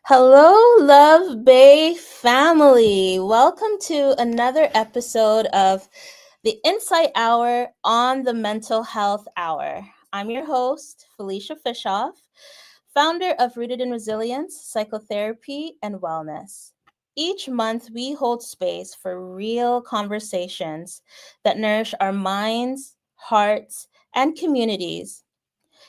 Hello, Love Bay family. Welcome to another episode of the Insight Hour on the Mental Health Hour. I'm your host, Felicia Fishoff, founder of Rooted in Resilience, Psychotherapy, and Wellness. Each month, we hold space for real conversations that nourish our minds, hearts, and communities.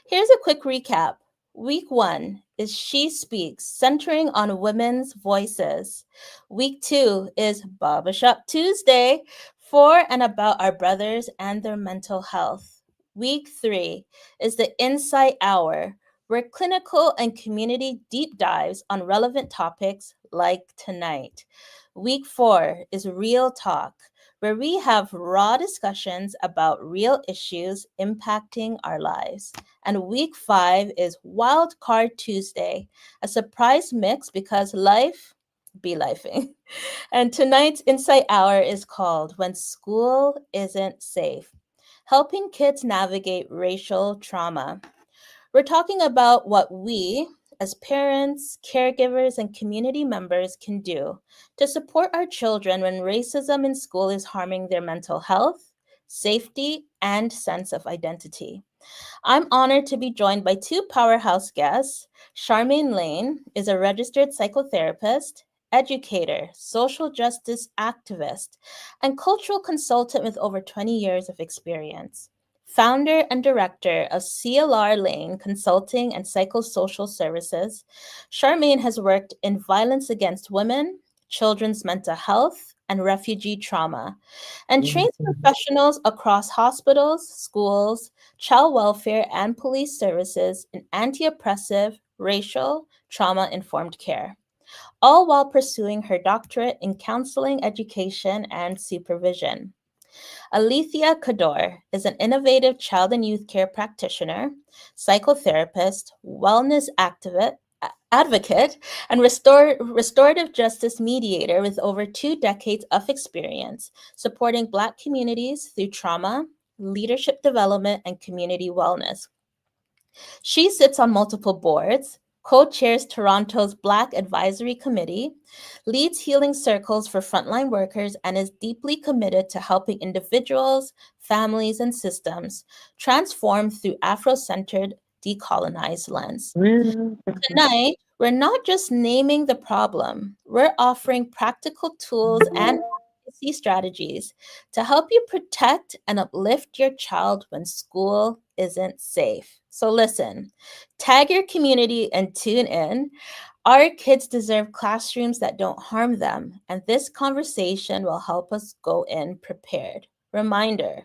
Here's a quick recap. Week 1 is She Speaks, centering on women's voices. Week 2 is Barbershop Tuesday, for and about our brothers and their mental health. Week 3 is the Insight Hour, where clinical and community deep dives on relevant topics like tonight. Week 4 is Real Talk, where we have raw discussions about real issues impacting our lives. And week 5 is Wild Card Tuesday, a surprise mix because life be lifing. And tonight's Insight Hour is called When School Isn't Safe, helping kids navigate racial trauma. We're talking about what we, as parents, caregivers, and community members, can do to support our children when racism in school is harming their mental health, safety, and sense of identity. I'm honored to be joined by two powerhouse guests. Charmaine Lane is a registered psychotherapist, educator, social justice activist, and cultural consultant with over 20 years of experience. Founder and director of CLR Lane Consulting and Psychosocial Services, Charmaine has worked in violence against women, children's mental health, and refugee trauma, and trains professionals across hospitals, schools, child welfare, and police services in anti oppressive, racial, trauma informed care, all while pursuing her doctorate in counseling, education, and supervision. Alethea Kador is an innovative child and youth care practitioner, psychotherapist, wellness advocate, and restorative justice mediator with over 2 decades of experience supporting Black communities through trauma, leadership development, and community wellness. She sits on multiple boards, co-chairs Toronto's Black Advisory Committee, leads healing circles for frontline workers, and is deeply committed to helping individuals, families, and systems transform through Afro-centered, decolonized lens. Tonight, we're not just naming the problem, we're offering practical tools and advocacy strategies to help you protect and uplift your child when school isn't safe. So, listen, tag your community and tune in. Our kids deserve classrooms that don't harm them, and this conversation will help us go in prepared. Reminder,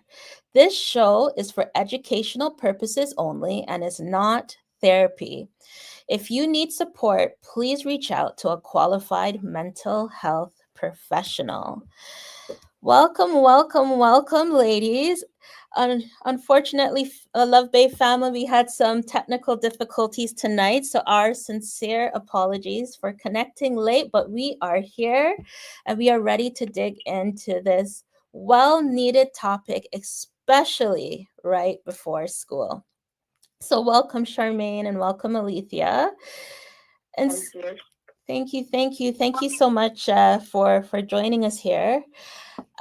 this show is for educational purposes only and is not therapy. If you need support, please reach out to a qualified mental health professional. Welcome, welcome, welcome, ladies. Unfortunately, Love Bay family, we had some technical difficulties tonight, so our sincere apologies for connecting late, but we are here and we are ready to dig into this well needed topic, especially right before school. So welcome, Charmaine, and welcome, Alethea. And thank you so much for joining us here.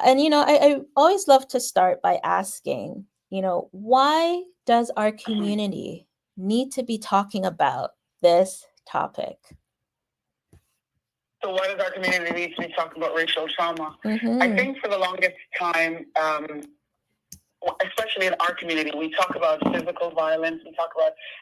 And I always love to start by asking, why does our community need to be talking about this topic? So why does our community need to be talking about racial trauma? I think for the longest time, especially in our community, we talk about physical violence, and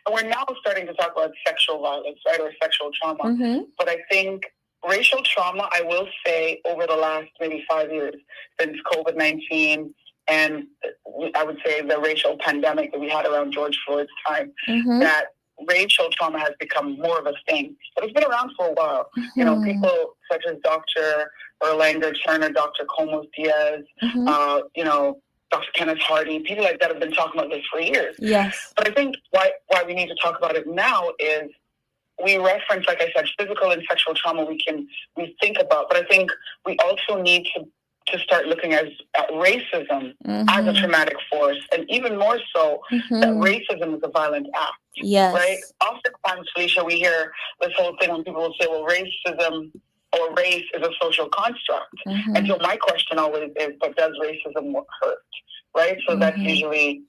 we're now starting to talk about sexual violence, right, or sexual trauma. But I think racial trauma, I will say, over the last maybe 5 years, since COVID-19, and I would say the racial pandemic that we had around George Floyd's time, that racial trauma has become more of a thing. But it's been around for a while. People such as Dr. Erlanger Turner, Dr. Comos Diaz, Dr. Kenneth Hardy, people like that have been talking about this for years. Yes. But I think why we need to talk about it now is we reference, like I said, physical and sexual trauma we think about, but I think we also need to to start looking at racism as a traumatic force, and even more so that racism is a violent act. Yes. Right? Oftentimes, Felicia, we hear this whole thing when people will say, well, racism or race is a social construct. And so my question always is, but does racism hurt? Right? So that's usually,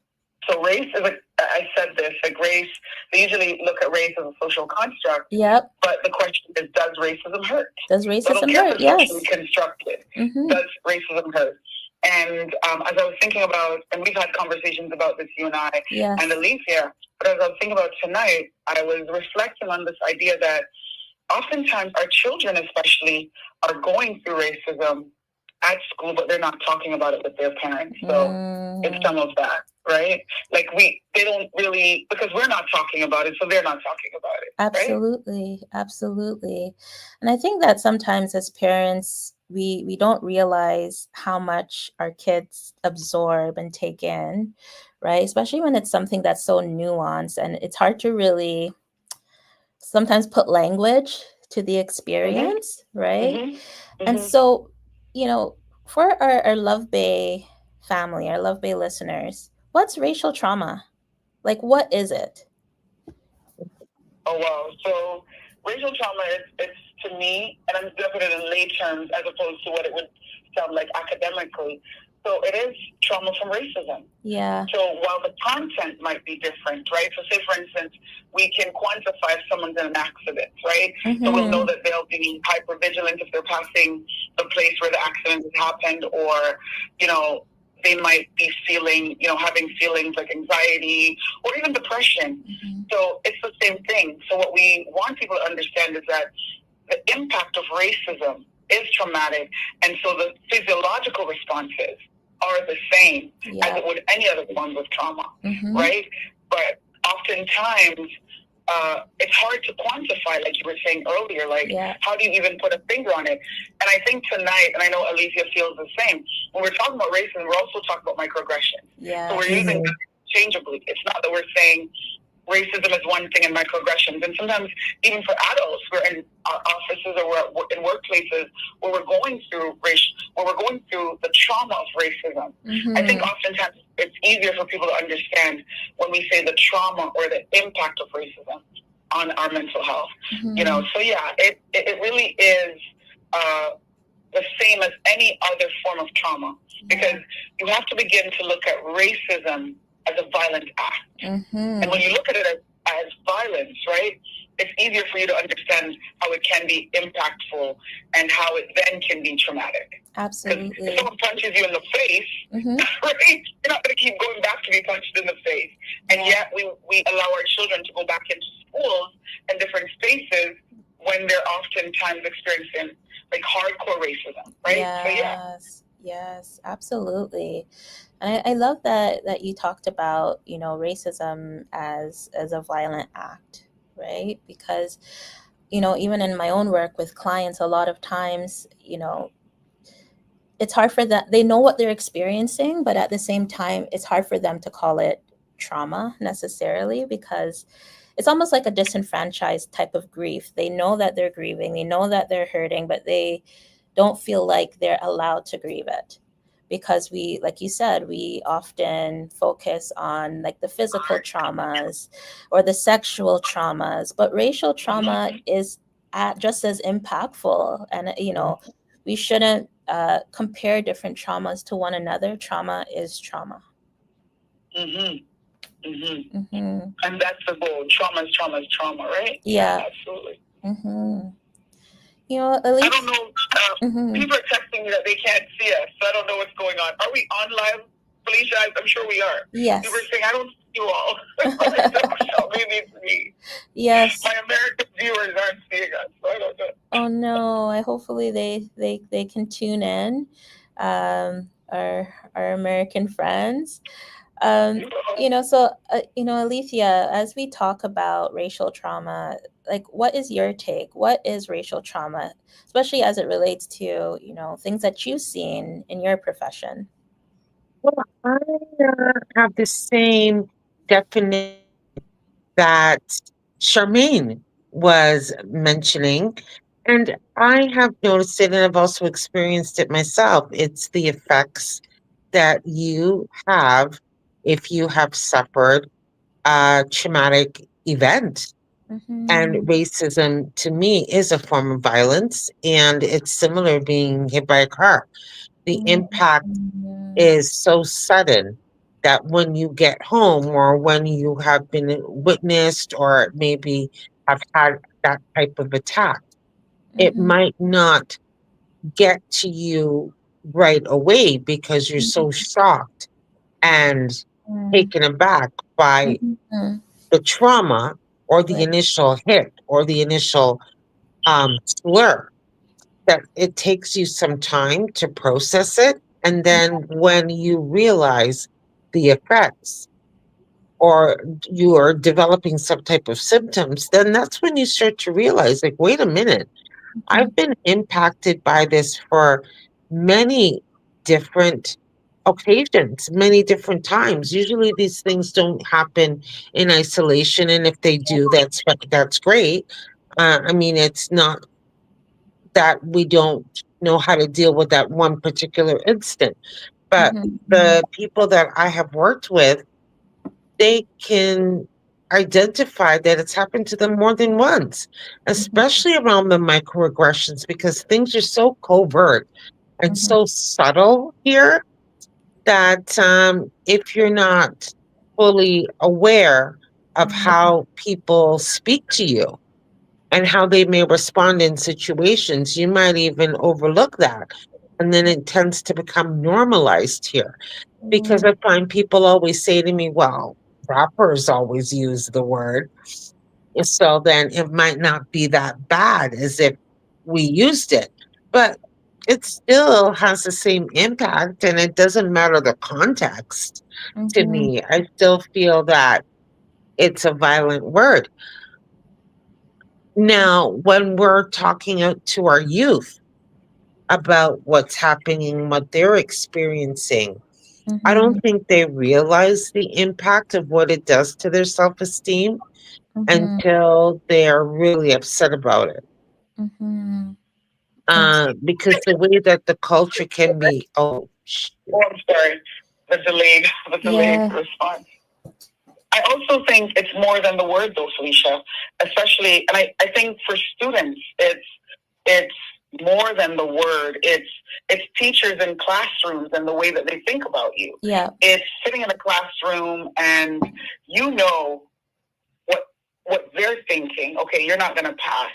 so race is I said this, like race, they usually look at race as a social construct. Yep. But the question is, does racism hurt? Does racism hurt? Yes. Socially constructed. Does racism hurt? And as I was thinking about, and we've had conversations about this, you and I, and Alicia, but as I was thinking about tonight, I was reflecting on this idea that oftentimes our children especially are going through racism at school, but they're not talking about it with their parents. So it's some of that, right? Like they don't really, because we're not talking about it, so they're not talking about it. Absolutely. Right? Absolutely. And I think that sometimes as parents, we don't realize how much our kids absorb and take in, right? Especially when it's something that's so nuanced, and it's hard to really sometimes put language to the experience, right? And so, for our Love Bay family, our Love Bay listeners, what's racial trauma? Like, what is it? Oh, wow. So racial trauma it's to me, and I'm going to put it in lay terms as opposed to what it would sound like academically. So it is trauma from racism. Yeah. So while the content might be different, right? So say, for instance, we can quantify if someone's in an accident, right? So we'll know that they'll be hypervigilant if they're passing the place where the accident has happened, or, they might be feeling, having feelings like anxiety or even depression. So it's the same thing. So what we want people to understand is that the impact of racism is traumatic, and so the physiological responses are the same as it would any other form of trauma, right? But oftentimes, it's hard to quantify, like you were saying earlier, like how do you even put a finger on it? And I think tonight, and I know Alicia feels the same, when we're talking about racism, we're also talking about microaggression. So we're using them interchangeably. It's not that we're saying racism is one thing and microaggressions. And sometimes even for adults, we're in our offices or we're in workplaces where we're going through the trauma of racism. I think oftentimes it's easier for people to understand when we say the trauma or the impact of racism on our mental health. So yeah, it really is the same as any other form of trauma, because you have to begin to look at racism as a violent act. And when you look at it as violence, right, it's easier for you to understand how it can be impactful and how it then can be traumatic. Absolutely. If someone punches you in the face, right, you're not going to keep going back to be punched in the face. And yet we allow our children to go back into schools and different spaces when they're oftentimes experiencing like hardcore racism, right? Yes, absolutely. And I love that you talked about, racism as a violent act, right? Because, even in my own work with clients, a lot of times, it's hard for them. They know what they're experiencing, but at the same time, it's hard for them to call it trauma necessarily, because it's almost like a disenfranchised type of grief. They know that they're grieving, they know that they're hurting, but they don't feel like they're allowed to grieve it, because we, like you said, we often focus on like the physical traumas or the sexual traumas, but racial trauma is just as impactful. And we shouldn't compare different traumas to one another. Trauma is trauma. And that's the goal. Trauma is trauma, right? Yeah, absolutely. At least, I don't know. People are texting me that they can't see us, so I don't know what's going on. Are we on live, Felicia? I'm sure we are. Yes. People are saying, I don't see you all. So maybe it's me. Yes. My American viewers aren't seeing us, so I don't know. Oh no! Hopefully they can tune in, our American friends. So Alethea, as we talk about racial trauma, like, what is your take? What is racial trauma, especially as it relates to things that you've seen in your profession? Well, I have the same definition that Charmaine was mentioning. And I have noticed it, and I've also experienced it myself. It's the effects that you have if you have suffered a traumatic event. And Mm-hmm. racism to me is a form of violence, and it's similar being hit by a car. The impact Mm-hmm. is so sudden that when you get home or when you have been witnessed or maybe have had that type of attack, it Mm-hmm. might not get to you right away because you're so shocked and taken aback by Mm-hmm. the trauma or the Right. initial hit or the initial slur, that it takes you some time to process it. And then when you realize the effects or you are developing some type of symptoms, then that's when you start to realize, like, wait a minute, Mm-hmm. I've been impacted by this for many different occasions, many different times. Usually these things don't happen in isolation, and if they do, that's great. I mean, it's not that we don't know how to deal with that one particular instant, but Mm-hmm. the people that I have worked with, they can identify that it's happened to them more than once, especially around the microaggressions, because things are so covert and Mm-hmm. so subtle here that if you're not fully aware of how people speak to you and how they may respond in situations, you might even overlook that. And then it tends to become normalized here because I find people always say to me, well, rappers always use the word. So then it might not be that bad as if we used it. But it still has the same impact, and it doesn't matter the context to Mm-hmm. me. I still feel that it's a violent word. Now, when we're talking out to our youth about what's happening, what they're experiencing, I Mm-hmm. don't think they realize the impact of what it does to their self-esteem Mm-hmm. until they're really upset about it. Mm-hmm. Yes. Because the way that the culture can be, Oh, I'm sorry. The delayed Yeah. response. I also think it's more than the word, though, Felicia. Especially, and I think for students, it's more than the word. It's teachers in classrooms and the way that they think about you. Yeah. It's sitting in a classroom and you know what what they're thinking. Okay, you're not going to pass.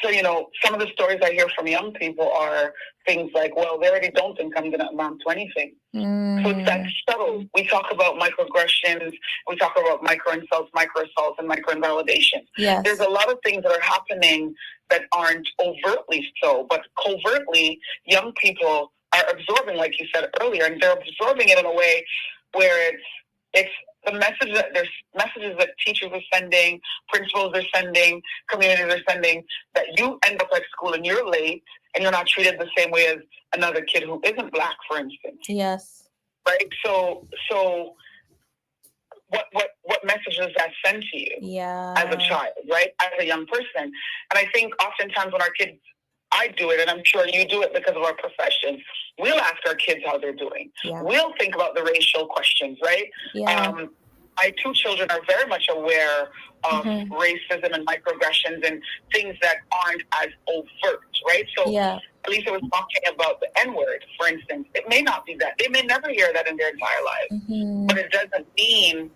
So some of the stories I hear from young people are things like, well, they already don't think I'm going to amount to anything. So it's that subtle. We talk about microaggressions, we talk about micro insults, micro assaults, and micro invalidations. Yes. There's a lot of things that are happening that aren't overtly so, but covertly, young people are absorbing, like you said earlier, and they're absorbing it in a way where it's the messages that teachers are sending, principals are sending, communities are sending, that you end up at school and you're late and you're not treated the same way as another kid who isn't black, for instance. Yes. Right. So what message does that send to you? Yeah. As a child, right? As a young person. And I think oftentimes when our kids, I do it, and I'm sure you do it because of our profession, we'll ask our kids how they're doing. Yeah. We'll think about the racial questions, right? Yeah. My two children are very much aware of racism and microaggressions and things that aren't as overt, right? So Lisa was talking about the N-word, for instance. It may not be that. They may never hear that in their entire lives. But it doesn't mean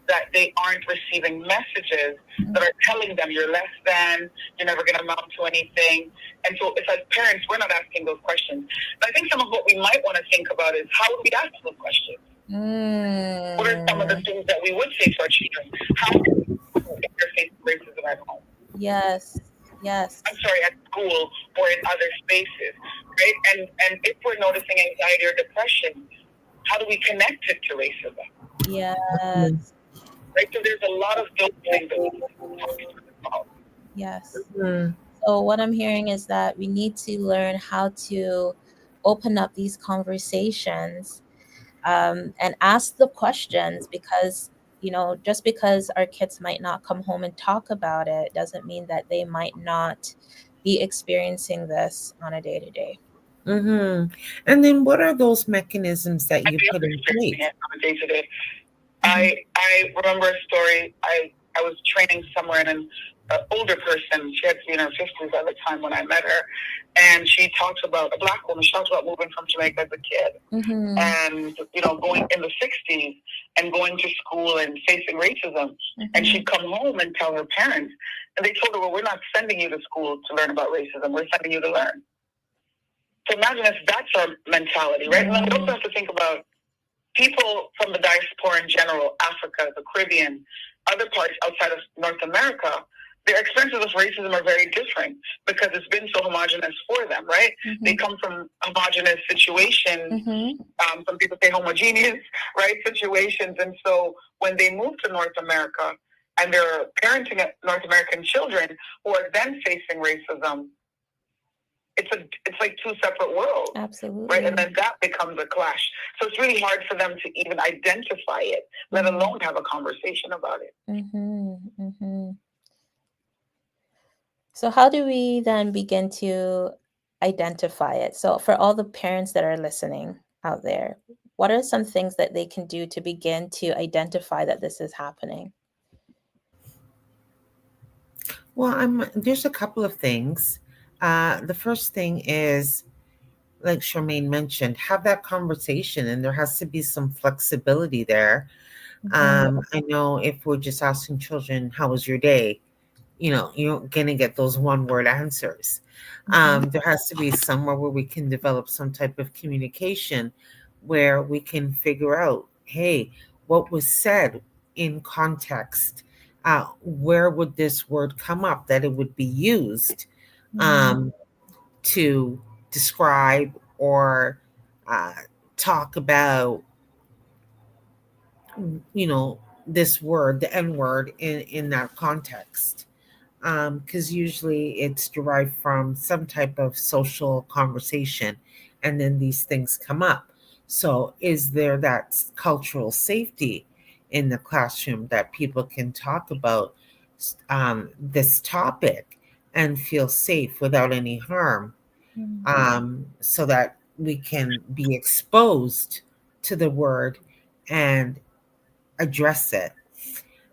that they aren't receiving messages that are telling them you're less than, you're never going to amount to anything. And so if as parents, we're not asking those questions. But I think some of what we might want to think about is how do we ask those questions? What are some of the things that we would say to our children? How do we if they're facing racism at home? Yes. Yes. I'm sorry, at school or in other spaces, right? And if we're noticing anxiety or depression, how do we connect it to racism? Yes. Right? So there's a lot of those things that we need to talk about. Yes. So what I'm hearing is that we need to learn how to open up these conversations and ask the questions, because just because our kids might not come home and talk about it doesn't mean that they might not be experiencing this on a day to day. Mm-hmm. And then what are those mechanisms that you put in Experiencing place? it on a day to day. I remember a story. I was training somewhere, and an older person. She had to be in her 50s at the time when I met her, and she talks about a black woman. She talks about moving from Jamaica as a kid, and going in the 60s and going to school and facing racism. And she'd come home and tell her parents, and they told her, "Well, we're not sending you to school to learn about racism. We're sending you to learn." So imagine if that's our mentality, right? And then we also have to think about people from the diaspora in general, Africa, the Caribbean, other parts outside of North America. Their experiences of racism are very different because it's been so homogenous for them, right? They come from homogenous situations. Some people say homogeneous, right? Situations. And so when they move to North America and they're parenting North American children who are then facing racism, it's like two separate worlds. Absolutely. Right? And then that becomes a clash. So it's really hard for them to even identify it, let alone have a conversation about it. So how do we then begin to identify it? So for all the parents that are listening out there, what are some things that they can do to begin to identify that this is happening? Well, there's a couple of things. The first thing is, like Charmaine mentioned, have that conversation, and there has to be some flexibility there. I know if we're just asking children, "How was your day?" You're going to get those one word answers. There has to be somewhere where we can develop some type of communication where we can figure out, hey, what was said in context? Where would this word come up that it would be used to describe or uh, talk about, this word, the N word, in that context? Because usually it's derived from some type of social conversation, and then these things come up. So, is there that cultural safety in the classroom that people can talk about this topic and feel safe without any harm, so that we can be exposed to the word and address it?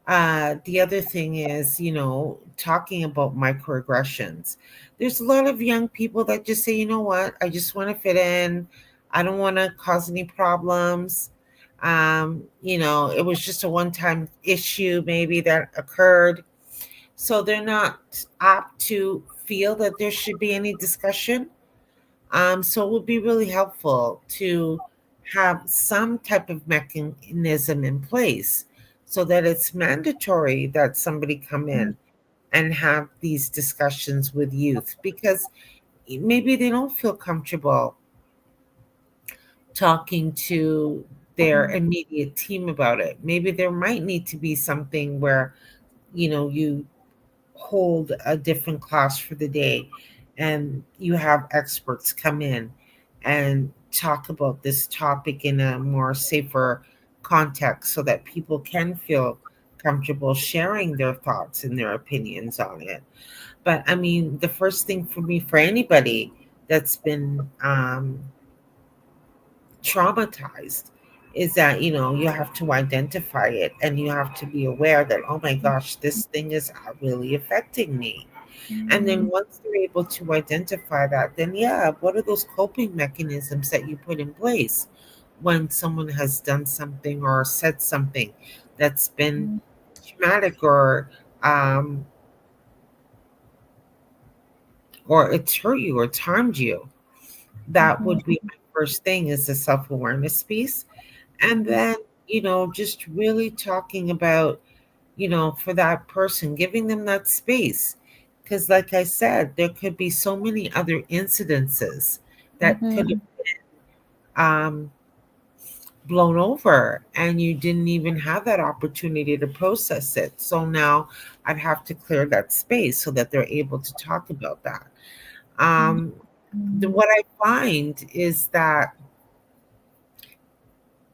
The other thing is, talking about microaggressions. There's a lot of young people that just say, you know what, I just want to fit in. I don't want to cause any problems. It was just a one time issue, maybe that occurred. So they're not apt to feel that there should be any discussion. So it would be really helpful to have some type of mechanism in place so that it's mandatory that somebody come in and have these discussions with youth, because maybe they don't feel comfortable talking to their immediate team about it. Maybe there might need to be something where, you hold a different class for the day and you have experts come in and talk about this topic in a more safer context so that people can feel comfortable sharing their thoughts and their opinions on it. But I mean, the first thing for me, for anybody that's been traumatized, is that you have to identify it, and you have to be aware that, oh my gosh, this thing is really affecting me. And then once you're able to identify that, then yeah, what are those coping mechanisms that you put in place when someone has done something or said something that's been traumatic, um or it's hurt you or it's harmed you? That would be my first thing, is the self-awareness piece. And then, just really talking about, for that person, giving them that space. Because, like I said, there could be so many other incidences that could have um, blown over, and you didn't even have that opportunity to process it. So now I'd have to clear that space so that they're able to talk about that. What I find is that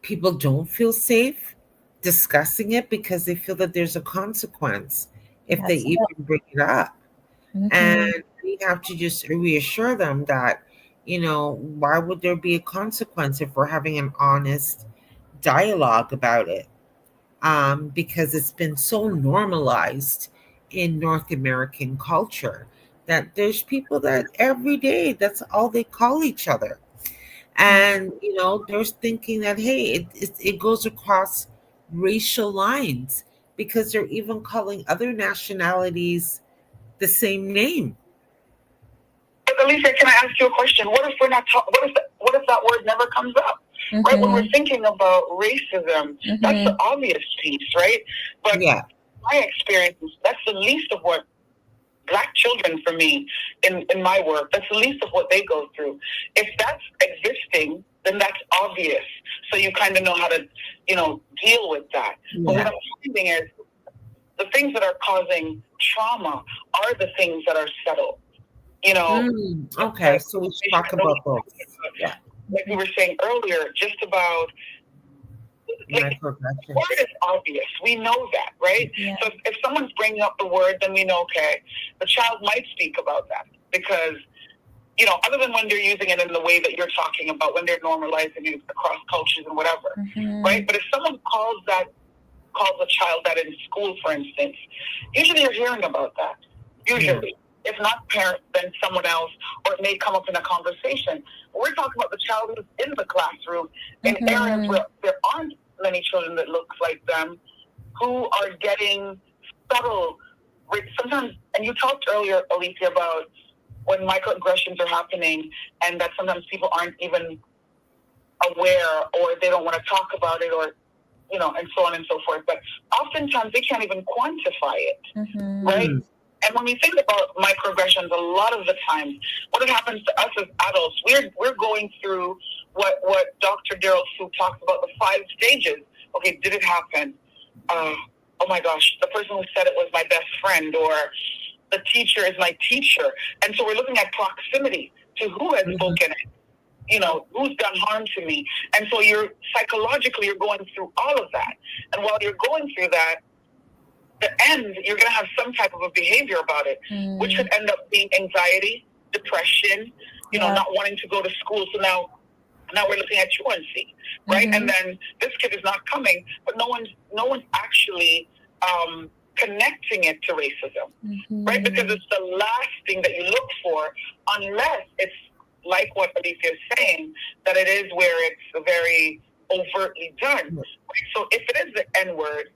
people don't feel safe discussing it because they feel that there's a consequence if they even bring it up. And we have to just reassure them that, why would there be a consequence if we're having an honest dialogue about it? Because it's been so normalized in North American culture that there's people that every day that's all they call each other. And, there's thinking that, hey, it goes across racial lines because they're even calling other nationalities the same name. But Alicia, can I ask you a question? What if we're not what if that word never comes up? Right? When we're thinking about racism, that's the obvious piece, right? But my experience, that's the least of what Black children, for me, in my work, that's the least of what they go through. If that's existing, then that's obvious. So you kind of know how to, deal with that. But what I'm finding is the things that are causing trauma are the things that are subtle. Okay, so we should talk about both. Yeah. Like we were saying earlier, just about like, the word is obvious. We know that, right? Yeah. So if someone's bringing up the word, then we know, okay, the child might speak about that because, other than when they're using it in the way that you're talking about, when they're normalizing it across cultures and whatever, right? But if someone calls a child that in school, for instance, usually you're hearing about that. Usually. If not parents, then someone else, or it may come up in a conversation. But we're talking about the child who's in the classroom in areas where there aren't many children that look like them, who are getting subtle. Sometimes, and you talked earlier, Alicia, about when microaggressions are happening and that sometimes people aren't even aware or they don't want to talk about it or, and so on and so forth. But oftentimes they can't even quantify it, right? And when we think about microaggressions, a lot of the times, what happens to us as adults, we're going through what Dr. Daryl Sue talks about, the 5 stages. Okay, did it happen? Oh my gosh, the person who said it was my best friend, or the teacher is my teacher. And so we're looking at proximity to who has spoken it. Who's done harm to me. And so you're going through all of that. And while you're going through that, the end, you're going to have some type of a behavior about it, which could end up being anxiety, depression, not wanting to go to school. So now we're looking at truancy, right? And then this kid is not coming, but no one's actually connecting it to racism, right? Because it's the last thing that you look for, unless it's like what Felicia is saying, that it is where it's very overtly done. So if it is the N-word,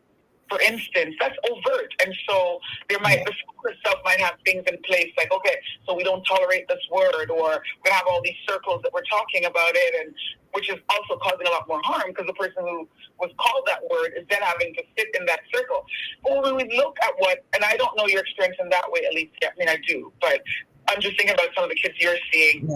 for instance, that's overt. And so the school itself might have things in place like, okay, so we don't tolerate this word, or we have all these circles that we're talking about it, and which is also causing a lot more harm because the person who was called that word is then having to sit in that circle. But when we look at and I don't know your experience in that way, Alicia, I mean, I do, but I'm just thinking about some of the kids you're seeing,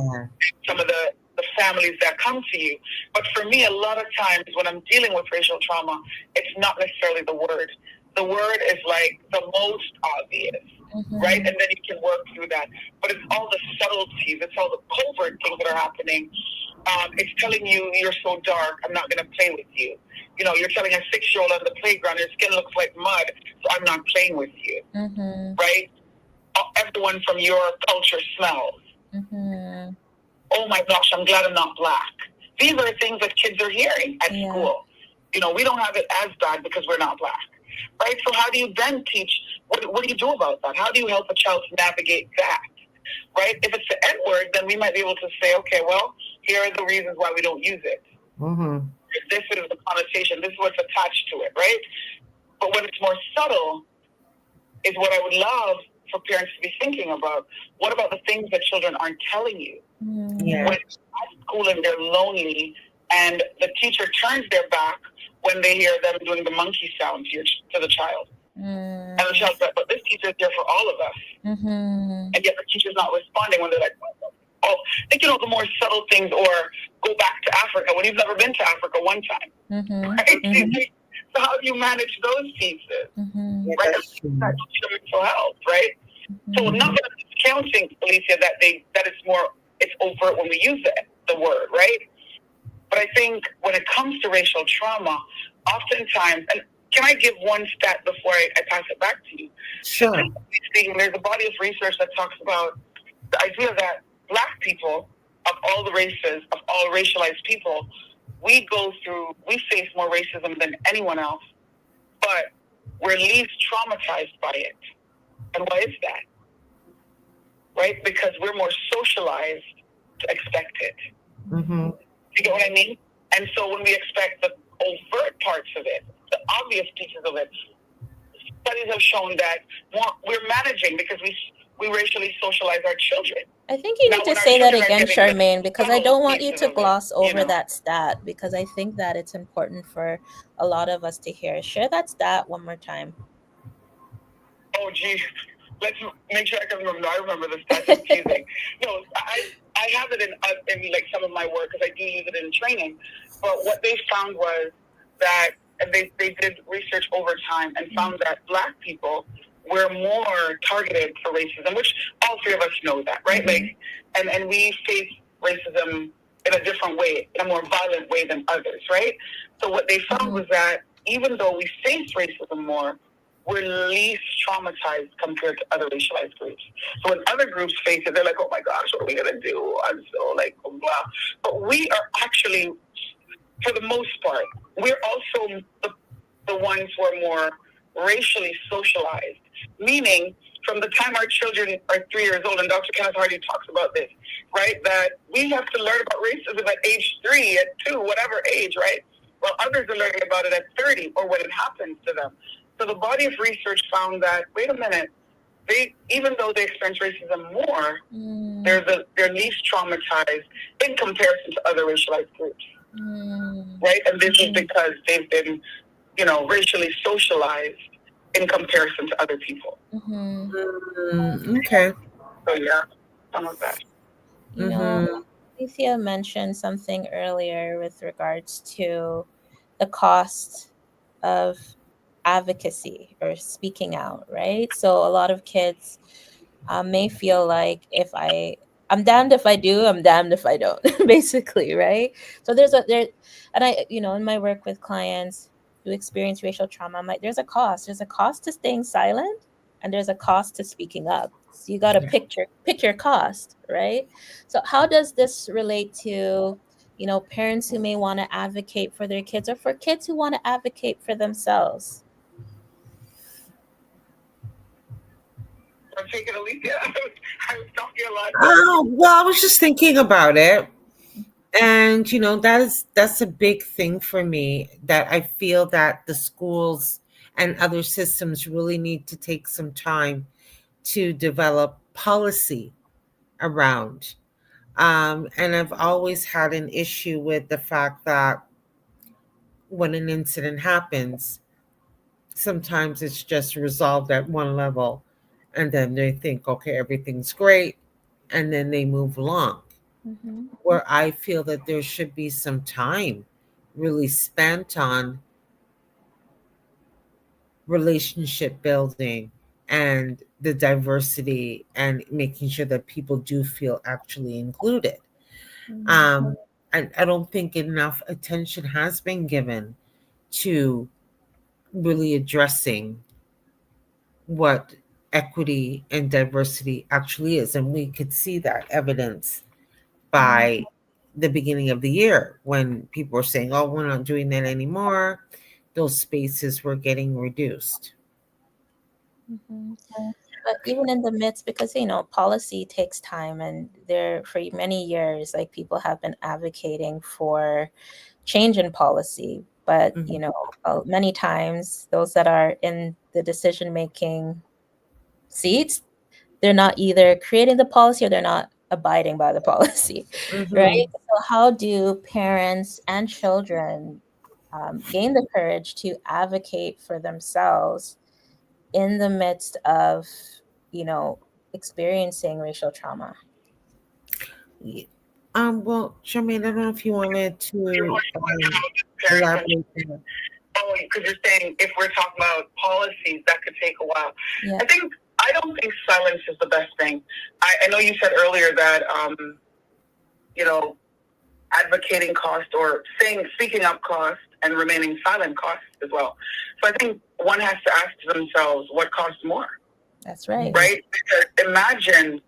some of the families that come to you. But for me, a lot of times when I'm dealing with racial trauma, it's not necessarily the word. The word is like the most obvious, right? And then you can work through that. But it's all the subtleties, it's all the covert things that are happening. It's telling you, you're so dark, I'm not going to play with you. You're telling a 6-year-old on the playground, your skin looks like mud, so I'm not playing with you, right? Everyone from your culture smells. Oh my gosh, I'm glad I'm not Black. These are things that kids are hearing at school. We don't have it as bad because we're not Black, right? So how do you then teach, what do you do about that? How do you help a child to navigate that, right? If it's the N-word, then we might be able to say, okay, well, here are the reasons why we don't use it. This is the connotation, this is what's attached to it, right? But when it's more subtle is what I would love for parents to be thinking about. What about the things that children aren't telling you? When at school and they're lonely and the teacher turns their back when they hear them doing the monkey sound to the child. And the child's like, but this teacher is here for all of us. And yet the teacher's not responding when they're like, oh, think, the more subtle things, or go back to Africa when you've never been to Africa one time. Right? So how do you manage those pieces? Right? That's mental health, right? So not discounting, Felicia, that it's overt when we use the word, right? But I think when it comes to racial trauma, oftentimes, and can I give one stat before I pass it back to you? Sure. There's a body of research that talks about the idea that Black people, of all the races, of all racialized people, we face more racism than anyone else, but we're least traumatized by it. And why is that? Right? Because we're more socialized to expect it. Mm-hmm. You get what I mean? And so when we expect the overt parts of it, the obvious pieces of it, studies have shown that we're managing because we racially socialize our children. I think you need to say that again, Charmaine, because I don't want you to gloss over that stat, because I think that it's important for a lot of us to hear. Share that stat one more time. Oh, geez. Let's make sure I can remember. No, I remember the stats. I'm teasing. No, I have it in like some of my work because I do use it in training. But what they found was that they did research over time and found that Black people were more targeted for racism, which all three of us know that, right? Like, and we face racism in a different way, in a more violent way than others, right? So what they found was that even though we face racism more, we're least traumatized compared to other racialized groups. So when other groups face it, they're like, oh my gosh, what are we going to do? I'm so like, blah. But we are actually, for the most part, we're also the ones who are more racially socialized. Meaning, from the time our children are 3 years old, and Dr. Kenneth Hardy talks about this, right? That we have to learn about racism at age 3, at 2, whatever age, right? While others are learning about it at 30 or when it happens to them. So the body of research found that, wait a minute, even though they experience racism more, they're least traumatized in comparison to other racialized groups. Right? And this is because they've been, racially socialized in comparison to other people. Okay. So yeah, some of that. You know, Felicia mentioned something earlier with regards to the cost of advocacy or speaking out, right? So a lot of kids may feel like I'm damned if I do, I'm damned if I don't, basically, right? So and I, in my work with clients who experience racial trauma, I'm like, there's a cost. There's a cost to staying silent, and there's a cost to speaking up. So you got to pick your cost, right? So how does this relate to, parents who may want to advocate for their kids, or for kids who want to advocate for themselves? Take it, Alicia. I was talking a lot. Well, I was just thinking about it. And that's a big thing for me, that I feel that the schools and other systems really need to take some time to develop policy around. And I've always had an issue with the fact that when an incident happens, sometimes it's just resolved at one level, and then they think, okay, everything's great, and then they move along. Where I feel that there should be some time really spent on relationship building and the diversity, and making sure that people do feel actually included. And I don't think enough attention has been given to really addressing what equity and diversity actually is. And we could see that evidence by the beginning of the year, when people were saying, oh, we're not doing that anymore. Those spaces were getting reduced. But even in the midst, because policy takes time, and there for many years, like, people have been advocating for change in policy, but many times those that are in the decision making seats, they're not either creating the policy or they're not abiding by the policy, right? So how do parents and children gain the courage to advocate for themselves in the midst of experiencing racial trauma? Well, Charmaine, I don't know if you wanted to elaborate. Oh, because you're saying if we're talking about policies, that could take a while. Yeah. I don't think silence is the best thing. I know you said earlier that advocating cost, or speaking up cost, and remaining silent cost as well. So I think one has to ask themselves, what costs more? That's right. Right? Because imagine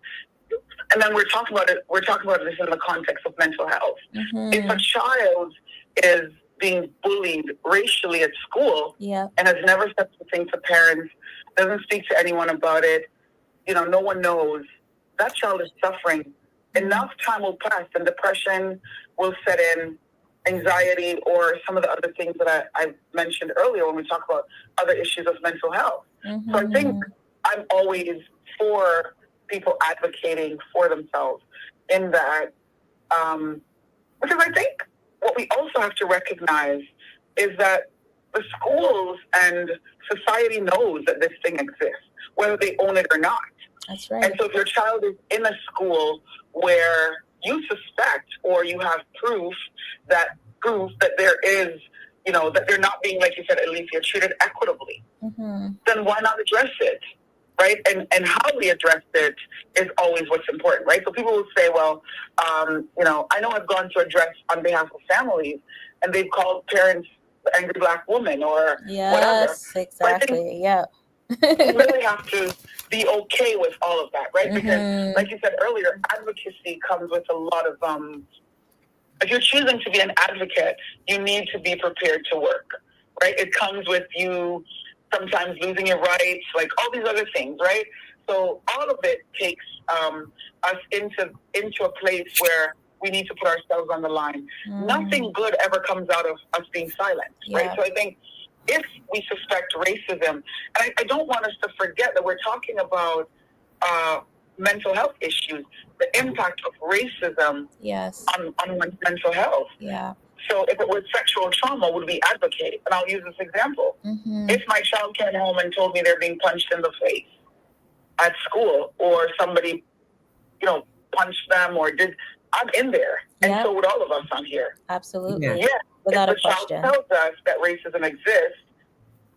and then we're talking about this in the context of mental health. If a child is being bullied racially at school and has never said something to parents, doesn't speak to anyone about it, no one knows, that child is suffering. Enough time will pass and depression will set in, anxiety, or some of the other things that I mentioned earlier when we talk about other issues of mental health. So I think I'm always for people advocating for themselves in that, because I think what we also have to recognize is that the schools and society knows that this thing exists, whether they own it or not. That's right. And so if your child is in a school where you suspect or you have proof that there is, that they're not being, like you said, Alicia, treated equitably, then why not address it, right? And how we address it is always what's important, right? So people will say, well, I know I've gone to address on behalf of families, and they've called parents the angry black woman or whatever. Yes, exactly. Yeah. You really have to be okay with all of that, right? Because, like you said earlier, advocacy comes with a lot of, if you're choosing to be an advocate, you need to be prepared to work, right? It comes with you sometimes losing your rights, like all these other things, right? So all of it takes us into a place where we need to put ourselves on the line. Nothing good ever comes out of us being silent, right? So I think if we suspect racism, and I don't want us to forget that we're talking about mental health issues, the impact of racism on mental health. Yeah. So if it was sexual trauma, would we advocate? And I'll use this example. If my child came home and told me they're being punched in the face at school, or somebody, punched them or I'm in there. And so would all of us on here. Absolutely. Yeah. Without if a the child question. tells us that racism exists,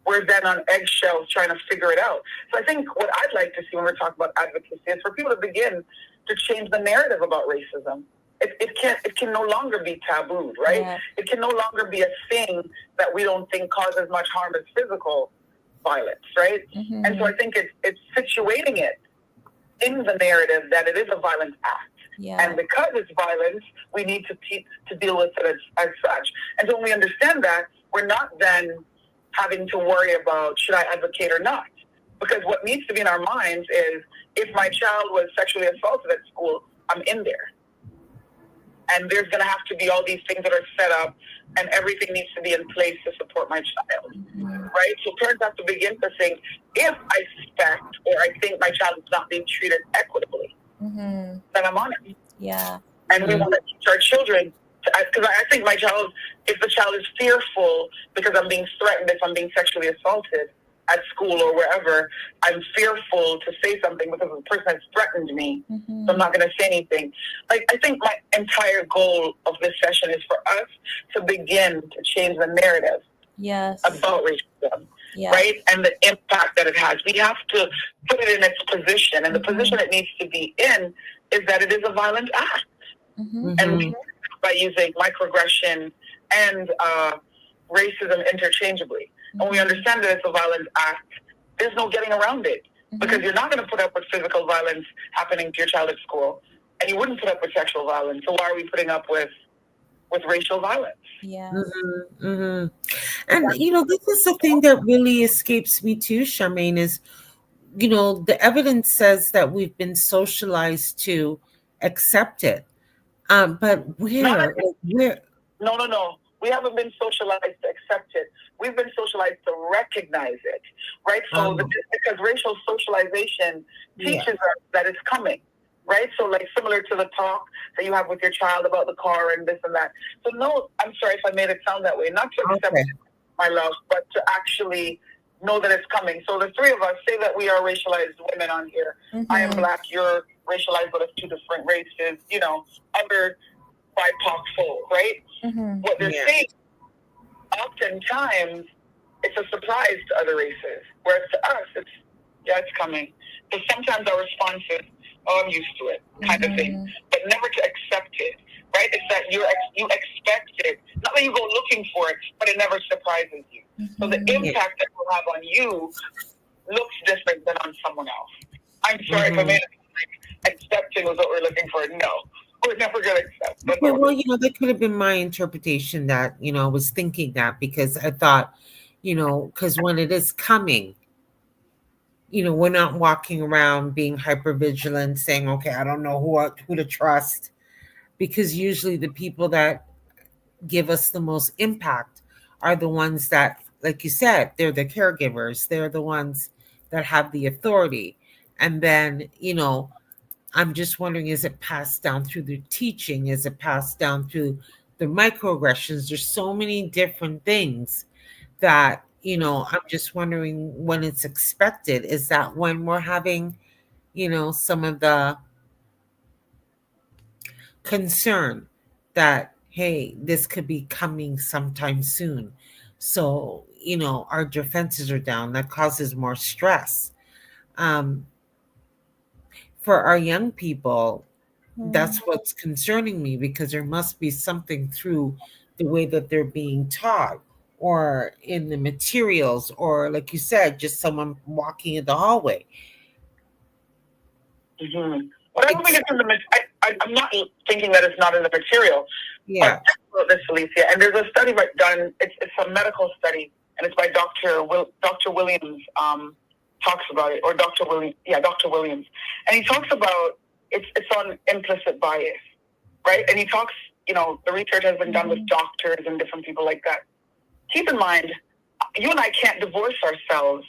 we're then on eggshells trying to figure it out. So I think what I'd like to see when we're talking about advocacy is for people to begin to change the narrative about racism. It can no longer be tabooed, right? Yeah. It can no longer be a thing that we don't think causes much harm as physical violence, right? And so I think it's situating it in the narrative that it is a violent act. Yeah. And because it's violence, we need to deal with it as such. And so when we understand that, we're not then having to worry about should I advocate or not. Because what needs to be in our minds is if my child was sexually assaulted at school, I'm in there. And there's going to have to be all these things that are set up, and everything needs to be in place to support my child, right? So parents have to begin to think, if I suspect or I think my child is not being treated equitably, then I'm on it. Yeah. And we want to teach our children, because I think my child, if the child is fearful because I'm being threatened, if I'm being sexually assaulted at school or wherever, I'm fearful to say something because the person has threatened me, so I'm not going to say anything. Like, I think my entire goal of this session is for us to begin to change the narrative about racism, right? And the impact that it has. We have to put it in its position, and the position it needs to be in is that it is a violent act. And we by using microaggression and racism interchangeably. And we understand that it's a violent act, there's no getting around it. Because you're not going to put up with physical violence happening to your child at school, and you wouldn't put up with sexual violence. So why are we putting up with racial violence? Yeah. And, this is the thing that really escapes me too, Charmaine, is, the evidence says that we've been socialized to accept it. But where? No. We haven't been socialized to accept it. We've been socialized to recognize it, right? So because racial socialization teaches us that it's coming, right? So like similar to the talk that you have with your child about the car and this and that. So no, I'm sorry if I made it sound that way. Not to accept it, my love, but to actually know that it's coming. So the three of us, say that we are racialized women on here. I am Black, you're racialized, but of two different races, other BIPOC folk, right? What they're saying, oftentimes, it's a surprise to other races, whereas to us, it's coming. So sometimes our response is, I'm used to it, kind of thing, but never to accept it, right? It's that you expect it, not that you go looking for it, but it never surprises you. So the impact that it will have on you looks different than on someone else. I'm sorry if I made it accepting was what we're looking for. No, we're never going to accept. That's Okay, what well, that could have been my interpretation that, I was thinking that because I thought, because when it is coming, we're not walking around being hyper vigilant, saying, okay, I don't know who to trust, because usually the people that give us the most impact are the ones that, like you said, they're the caregivers, they're the ones that have the authority. And then, I'm just wondering, is it passed down through the teaching? Is it passed down through the microaggressions? There's so many different things that, I'm just wondering when it's expected. Is that when we're having, some of the concern that, hey, this could be coming sometime soon. So, our defenses are down. That causes more stress. Um, for our young people, that's what's concerning me, because there must be something through the way that they're being taught or in the materials, or like you said, just someone walking in the hallway. Mm-hmm. But I don't think it's in the. I'm not thinking that it's not in the material. Yeah. But this, Felicia, and there's a study done. It's a medical study, and it's by Dr. Williams. Talks about it, or Dr. Williams. Yeah, Dr. Williams, and he talks about it's on implicit bias, right? And he talks. The research has been done with doctors and different people like that. Keep in mind, you and I can't divorce ourselves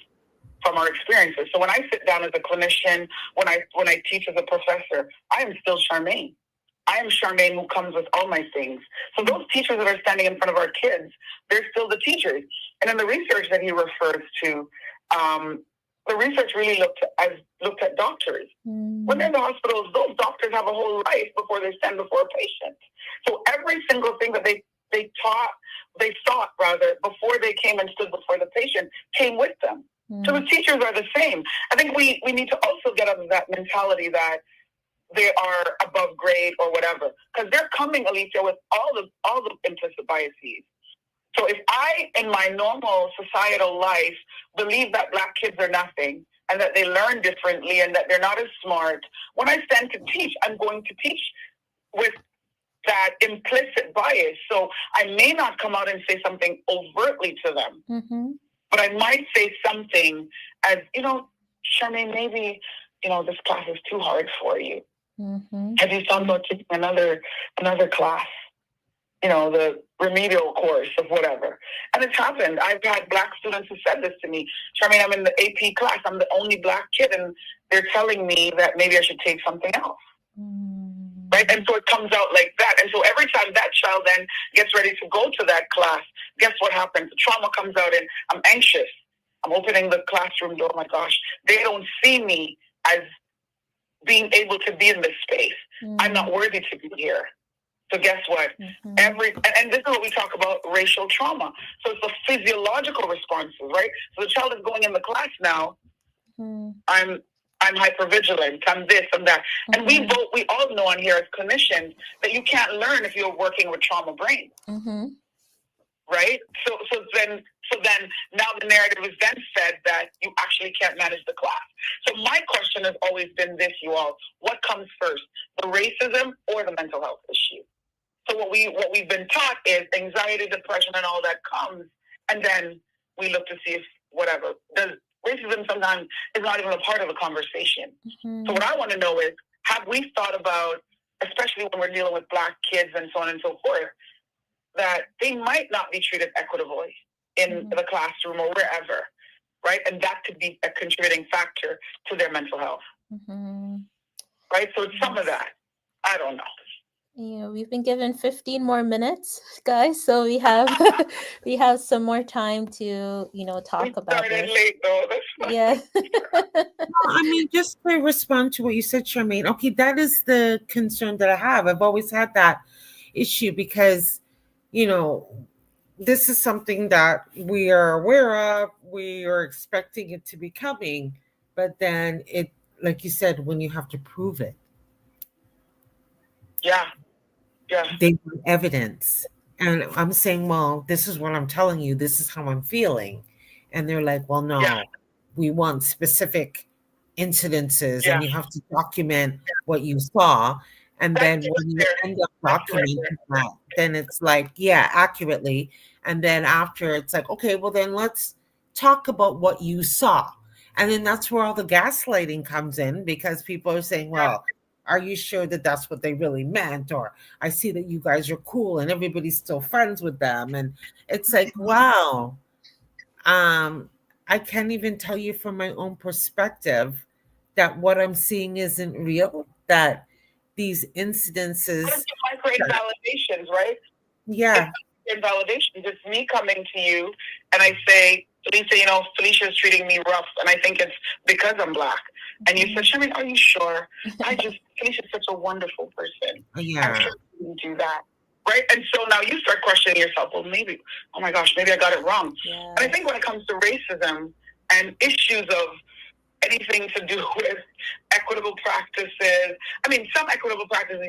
from our experiences. So when I sit down as a clinician, when I teach as a professor, I am still Charmaine. I am Charmaine who comes with all my things. So those teachers that are standing in front of our kids, they're still the teachers. And in the research that he refers to, the research really looked at doctors. When they're in the hospitals, those doctors have a whole life before they stand before a patient. So every single thing that they thought before they came and stood before the patient came with them. So the teachers are the same. I think we need to also get out of that mentality that they are above grade or whatever, because they're coming, Alicia, with all the implicit biases. So if I, in my normal societal life, believe that Black kids are nothing and that they learn differently and that they're not as smart, when I stand to teach, I'm going to teach with that implicit bias. So I may not come out and say something overtly to them, but I might say something as, Charmaine, maybe, this class is too hard for you. Have you thought about taking another class? The remedial course of whatever. And it's happened. I've had Black students who said this to me. Charmaine, I'm in the AP class. I'm the only Black kid, and they're telling me that maybe I should take something else. Right? And so it comes out like that. And so every time that child then gets ready to go to that class, guess what happens? The trauma comes out, and I'm anxious. I'm opening the classroom door. Oh my gosh, they don't see me as being able to be in this space. I'm not worthy to be here. So guess what? And this is what we talk about, racial trauma. So it's the physiological responses, right? So the child is going in the class now. I'm hypervigilant. I'm this, I'm that. And we all know on here as clinicians that you can't learn if you're working with trauma brain. Right? So then now the narrative is then said that you actually can't manage the class. So my question has always been this, you all: what comes first, the racism or the mental health issue? So what we've been taught is anxiety, depression, and all that comes, and then we look to see if whatever. Racism sometimes is not even a part of the conversation. So what I want to know is, have we thought about, especially when we're dealing with Black kids and so on and so forth, that they might not be treated equitably in the classroom or wherever, right? And that could be a contributing factor to their mental health. Right? So it's some of that. I don't know. We've been given 15 more minutes, guys, so we have we have some more time to talk about this. Late, though. Yeah. I mean, just to respond to what you said, Charmaine. Okay, that is the concern that I have. I've always had that issue because, this is something that we are aware of. We are expecting it to be coming, but then it, like you said, when you have to prove it. Yeah. They want evidence. And I'm saying, well, this is what I'm telling you. This is how I'm feeling. And they're like, well, no, we want specific incidences, Yeah. and you have to document what you saw. And That's then when you fair. end up That's right documenting there. that, then it's like, yeah, accurately. And then after, it's like, okay, well, then let's talk about what you saw. And then that's where all the gaslighting comes in, because people are saying, Yeah. well, are you sure that that's what they really meant? Or I see that you guys are cool and everybody's still friends with them. And it's like, wow. Um, I can't even tell you from my own perspective that what I'm seeing isn't real, that these What is incidences, the micro invalidations, right? It's yeah, invalidations. It's me coming to you and I say, Felicia, Felicia's treating me rough, and I think it's because I'm black. And you said, Sherman, are you sure? Felicia's such a wonderful person. I'm yeah, sure you didn't do that. Right? And so now you start questioning yourself, well, maybe, oh my gosh, maybe I got it wrong. Yeah. And I think when it comes to racism and issues of anything to do with equitable practices. I mean, some equitable practices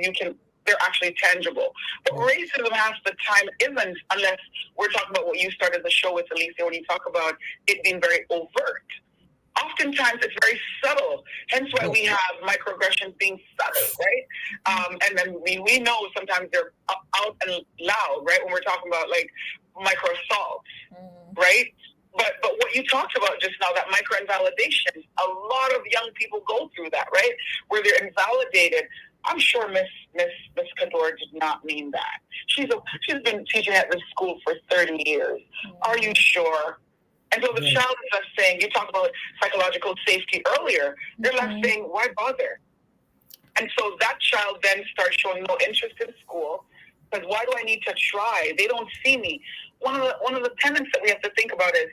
they're actually tangible. But racism half the time isn't, unless we're talking about what you started the show with, Alicia, when you talk about it being very overt. Oftentimes it's very subtle, hence why we have microaggressions being subtle, right? And then we know sometimes they're out and loud, right? When we're talking about like micro assaults, right? But what you talked about just now, that micro invalidation, a lot of young people go through that, right? Where they're invalidated. I'm sure Miss Kador did not mean that. She's been teaching at this school for 30 years. Are you sure? And so the child is left saying, you talked about psychological safety earlier, they're left saying, why bother? And so that child then starts showing no interest in school, because why do I need to try? They don't see me. One of the tenets that we have to think about is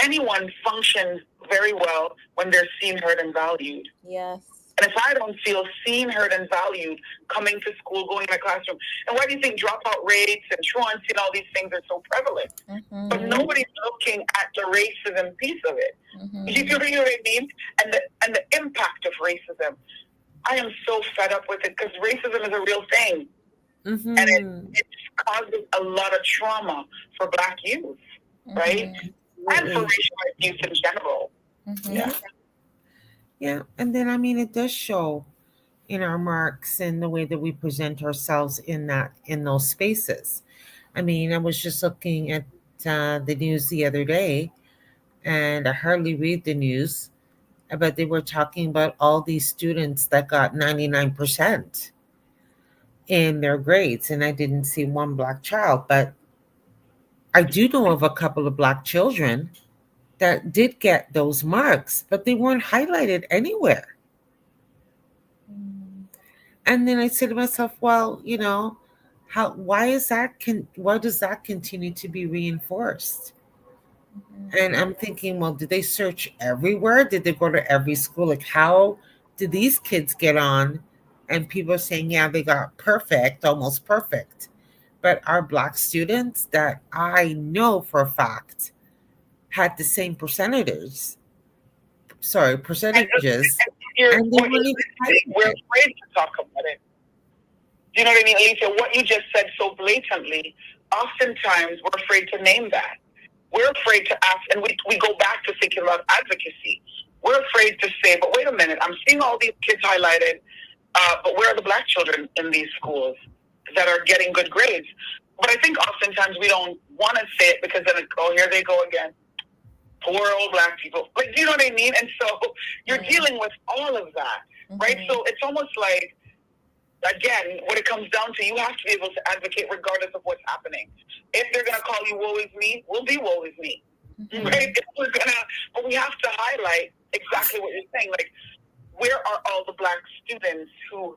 anyone functions very well when they're seen, heard, and valued. Yes. And if I don't feel seen, heard, and valued coming to school, going to my classroom, and why do you think dropout rates and truancy and all these things are so prevalent? Mm-hmm. But nobody's looking at the racism piece of it. Mm-hmm. You know what I mean? And the impact of racism. I am so fed up with it, because racism is a real thing. Mm-hmm. And it causes a lot of trauma for Black youth, right? And for racialized youth in general. Mm-hmm. Yeah. Yeah. And then, I mean, it does show in our marks and the way that we present ourselves in those spaces. I mean, I was just looking at the news the other day, and I hardly read the news, but they were talking about all these students that got 99% in their grades, and I didn't see one Black child, but I do know of a couple of Black children that did get those marks, but they weren't highlighted anywhere. And then I said to myself, well, why does that continue to be reinforced? And I'm thinking, well, did they search everywhere? Did they go to every school? Like, how did these kids get on? And people are saying, yeah, they got perfect, almost perfect. But our Black students that I know for a fact had the same percentages, and they weren't even we're afraid to talk about it. Do you know what I mean, Alicia? What you just said so blatantly, oftentimes we're afraid to name that. We're afraid to ask, and we go back to thinking about advocacy. We're afraid to say, but wait a minute, I'm seeing all these kids highlighted, but where are the Black children in these schools that are getting good grades? But I think oftentimes we don't want to say it, because then, here they go again. Poor old Black people. Like, do you know what I mean? And so you're dealing with all of that, right? So it's almost like, again, what it comes down to, you have to be able to advocate regardless of what's happening. If they're going to call you woe is me, we'll be woe is me. Mm-hmm. Right? But we have to highlight exactly what you're saying. Like, where are all the Black students who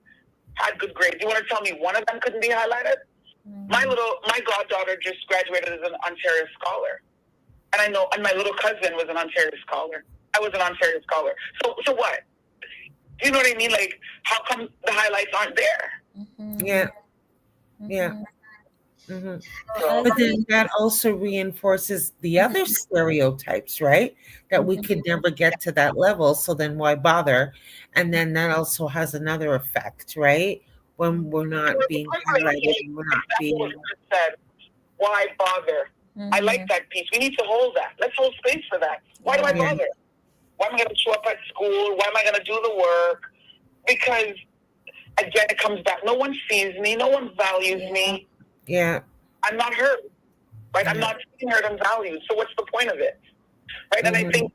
had good grades? You want to tell me one of them couldn't be highlighted? Mm-hmm. My goddaughter just graduated as an Ontario scholar. And my little cousin was an Ontario scholar. I was an Ontario scholar. So what? Do you know what I mean? Like, how come the highlights aren't there? Mm-hmm. Yeah. Yeah. Mm-hmm. But then that also reinforces the other stereotypes, right? That we could never get to that level. So then why bother? And then that also has another effect, right? When we're not being highlighted and we're not being. Why bother? Mm-hmm. I like that piece. We need to hold that. Let's hold space for that. Why do I bother? Why am I going to show up at school? Why am I going to do the work? Because again, it comes back. No one sees me. No one values me. Yeah. I'm not heard. Right? I'm not being heard and valued. So what's the point of it? Right? And I think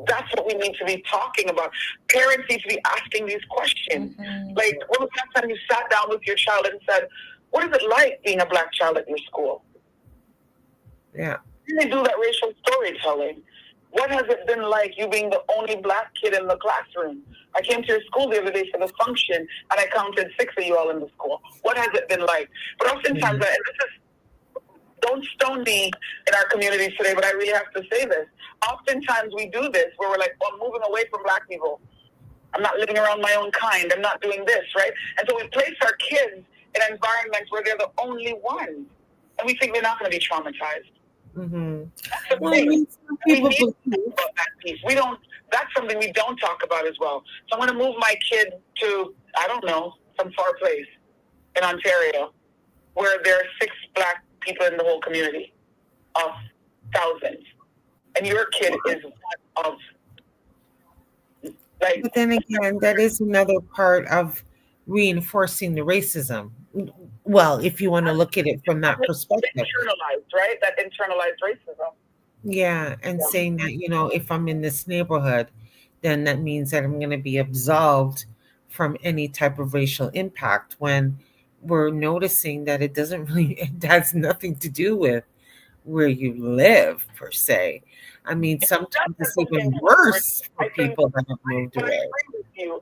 that's what we need to be talking about. Parents need to be asking these questions. Like, when was the last time you sat down with your child and said, what is it like being a Black child at your school? Yeah. Then they do that racial storytelling. What has it been like, you being the only Black kid in the classroom? I came to your school the other day for the function, and I counted 6 of you all in the school. What has it been like? But oftentimes, and this is, don't stone me in our communities today, but I really have to say this. Oftentimes we do this where we're like, oh, I'm moving away from Black people. I'm not living around my own kind. I'm not doing this, right? And so we place our kids in environments where they're the only ones. And we think they're not going to be traumatized. That's the thing. We need to talk about that piece. That's something we don't talk about as well. So I'm going to move my kid to, I don't know, some far place in Ontario where there are 6 Black people in the whole community of thousands. And your kid is one of, like. But then again, that is another part of reinforcing the racism. Well, if you want to look at it from that perspective. Internalized, right? That internalized racism. Yeah, and saying that, if I'm in this neighborhood, then that means that I'm going to be absolved from any type of racial impact, when we're noticing that it doesn't really, it has nothing to do with where you live per se. I mean, sometimes it's even worse for people that have moved away.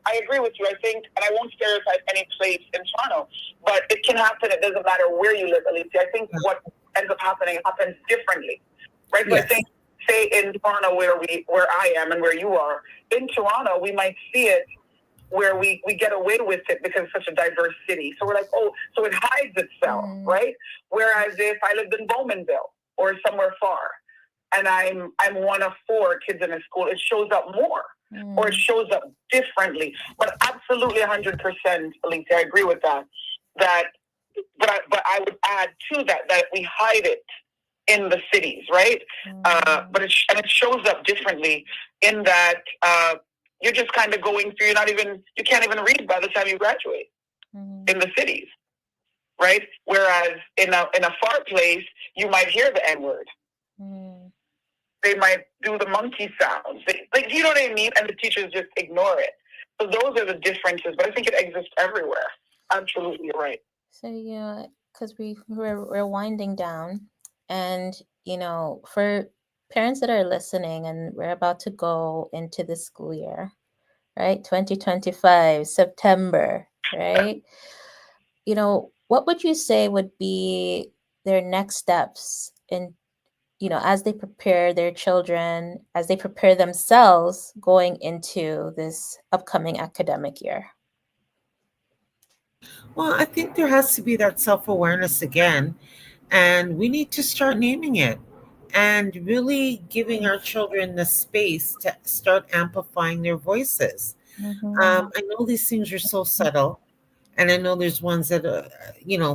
I agree with you. I think, and I won't stereotype any place in Toronto, but it can happen. It doesn't matter where you live, Alicia. I think what ends up happening happens differently, right? So I think, say in Toronto, where I am and where you are, in Toronto, we might see it where we get away with it because it's such a diverse city. So we're like, oh, so it hides itself, right? Whereas if I lived in Bowmanville or somewhere far, and I'm one of 4 kids in a school, it shows up more, or it shows up differently. But absolutely 100%, Alicia, I agree with that. But I would add to that we hide it in the cities, right? But it shows up differently in that you're just kind of going through. You can't even read by the time you graduate in the cities, right? Whereas in a far place, you might hear the N-word. They might do the monkey sounds. You know what I mean? And the teachers just ignore it. So those are the differences, but I think it exists everywhere. Absolutely right. So, because we're winding down, and, for parents that are listening, and we're about to go into the school year, right? 2025, September, right? What would you say would be their next steps in, as they prepare their children, as they prepare themselves going into this upcoming academic year? Well, I think there has to be that self awareness again, and we need to start naming it and really giving our children the space to start amplifying their voices. I know these things are so subtle, and I know there's ones that are,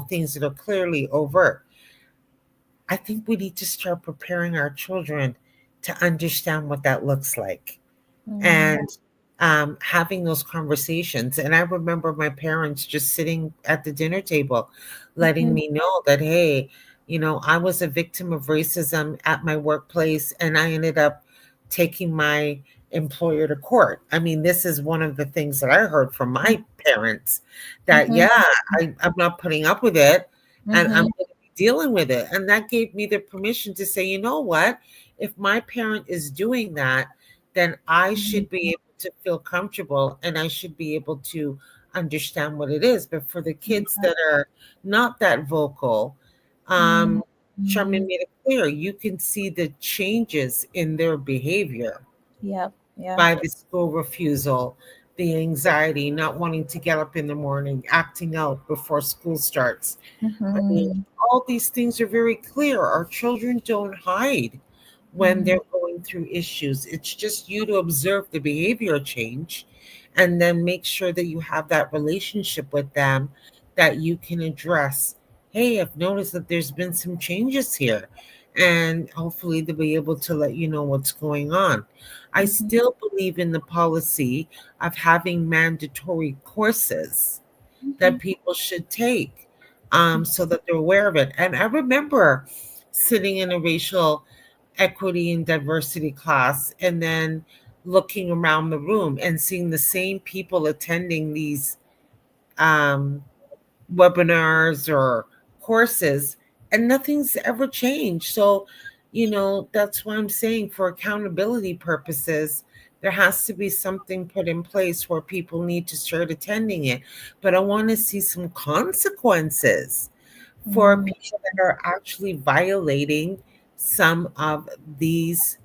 things that are clearly overt. I think we need to start preparing our children to understand what that looks like, and having those conversations. And I remember my parents just sitting at the dinner table, letting me know that, hey, I was a victim of racism at my workplace, and I ended up taking my employer to court. I mean, this is one of the things that I heard from my parents, that, I'm not putting up with it, and I'm going to be dealing with it. And that gave me the permission to say, you know what? If my parent is doing that, then I should be able to feel comfortable, and I should be able to understand what it is. But for the kids that are not that vocal, Charmin made it clear, you can see the changes in their behavior. Yep. By the school refusal, the anxiety, not wanting to get up in the morning, acting out before school starts. I mean, all these things are very clear. Our children don't hide when they're going through issues. It's just you to observe the behavior change, and then make sure that you have that relationship with them that you can address. Hey, I've noticed that there's been some changes here. and hopefully they'll be able to let you know what's going on. I still believe in the policy of having mandatory courses that people should take, so that they're aware of it. And I remember sitting in a racial equity and diversity class and then looking around the room and seeing the same people attending these um, webinars or courses, and nothing's ever changed. So, that's why I'm saying, for accountability purposes, there has to be something put in place where people need to start attending it. But I want to see some consequences for people that are actually violating some of these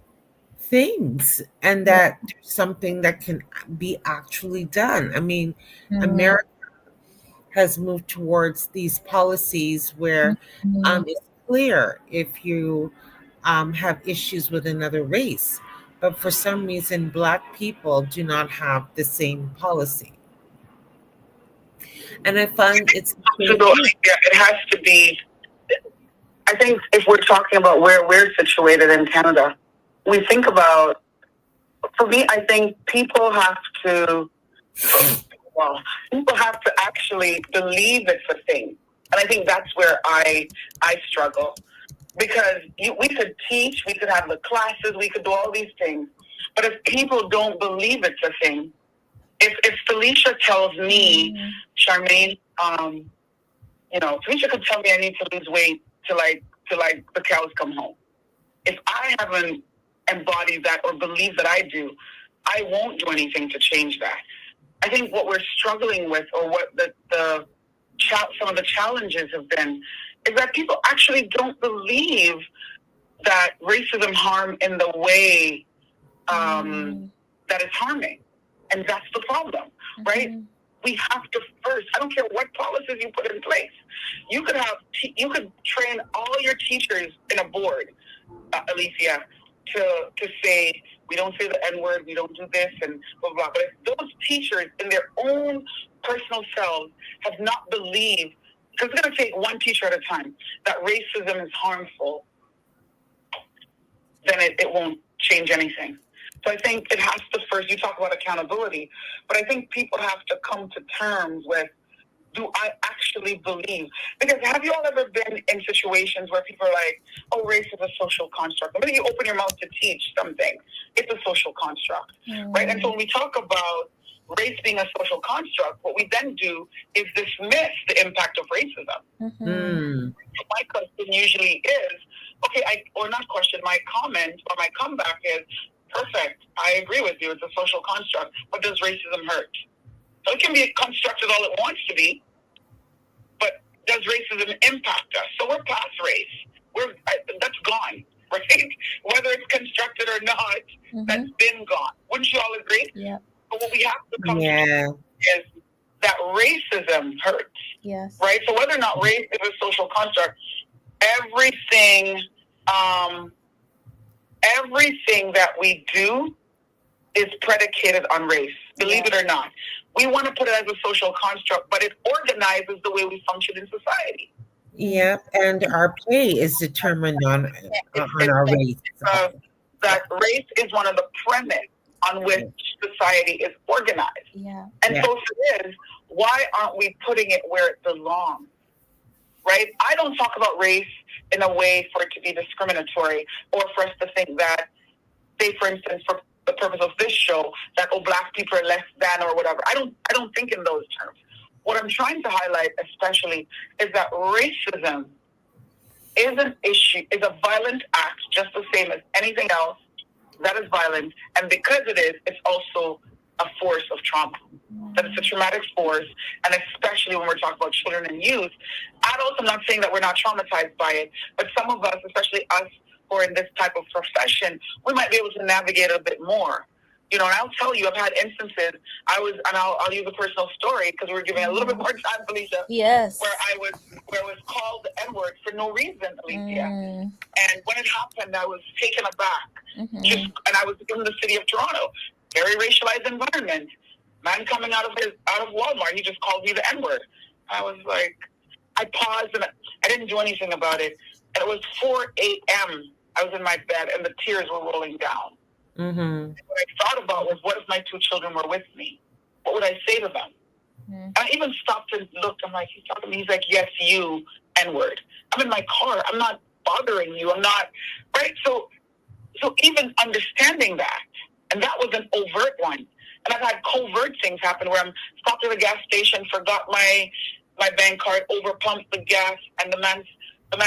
things, and Yeah. that there's something that can be actually done. I mean, Mhm. America has moved towards these policies where Mhm. it's clear if you have issues with another race. But for some reason, Black people do not have the same policy. And I find it's the So same here. yeah, it has to be. I think if we're talking about where we're situated in Canada, we think about. For me, I think people have to. Well, people have to actually believe it's a thing, and I think that's where I struggle, because we could teach, we could have the classes, we could do all these things, but if people don't believe it's a thing, if Felicia tells me, Charmaine, Felicia could tell me I need to lose weight till the cows come home. If I haven't embodied that or believe that I do, I won't do anything to change that. I think what we're struggling with, or what some of the challenges have been, is that people actually don't believe that racism harm in the way that it's harming, and that's the problem, right? We have to first. I don't care what policies you put in place. You could train all your teachers in a board, Alicia, to say, we don't say the N word, we don't do this, and blah blah. But if those teachers in their own personal selves have not believed, because it's going to take one teacher at a time, that racism is harmful, then it won't change anything. So I think it has to first, you talk about accountability, but I think people have to come to terms with, do I actually believe? Because have you all ever been in situations where people are like, oh, race is a social construct? The minute you open your mouth to teach something, it's a social construct, right? And so when we talk about race being a social construct, what we then do is dismiss the impact of racism. So my question usually is, or not question, my comment or my comeback is, perfect, I agree with you, it's a social construct, but does racism hurt? So it can be constructed all it wants to be, but does racism impact us? So we're past race. That's gone, right? Whether it's constructed or not, that's been gone. Wouldn't you all agree? Yeah. But what we have to come to is that racism hurts. Yes. Right? So whether or not race is a social construct, everything that we do is predicated on race, believe it or not. We want to put it as a social construct, but it organizes the way we function in society. Yeah, and our pay is determined on our race. That race is one of the premise on which society is organized. Yeah. And so if it is, why aren't we putting it where it belongs? Right? I don't talk about race in a way for it to be discriminatory, or for us to think that, say, for instance, for the purpose of this show, that Black people are less than or whatever. I don't think in those terms. What I'm trying to highlight, especially, is that racism is an issue, is a violent act, just the same as anything else that is violent, and because it is, it's also a force of trauma. That it's a traumatic force, and especially when we're talking about children and youth. Adults, I'm not saying that we're not traumatized by it, but some of us, especially us who are in this type of profession, we might be able to navigate a bit more. And I'll tell you, I've had instances, I'll use a personal story, because we're giving a little bit more time, Felicia. Yes. Where I was called the N-word for no reason, Alicia. And when it happened, I was taken aback. And I was in the city of Toronto, very racialized environment. Man coming out of Walmart, he just called me the N-word. I was like, I paused and I didn't do anything about it. And it was 4 a.m. I was in my bed and the tears were rolling down. Mm-hmm. What I thought about was, what if my two children were with me? What would I say to them? I even stopped and looked. I'm like, he's talking to me. He's like, yes, you, N-word. I'm in my car. I'm not bothering you. I'm not, right? So even understanding that, and that was an overt one. And I've had covert things happen where I'm stopped at a gas station, forgot my bank card, overpumped the gas, and the man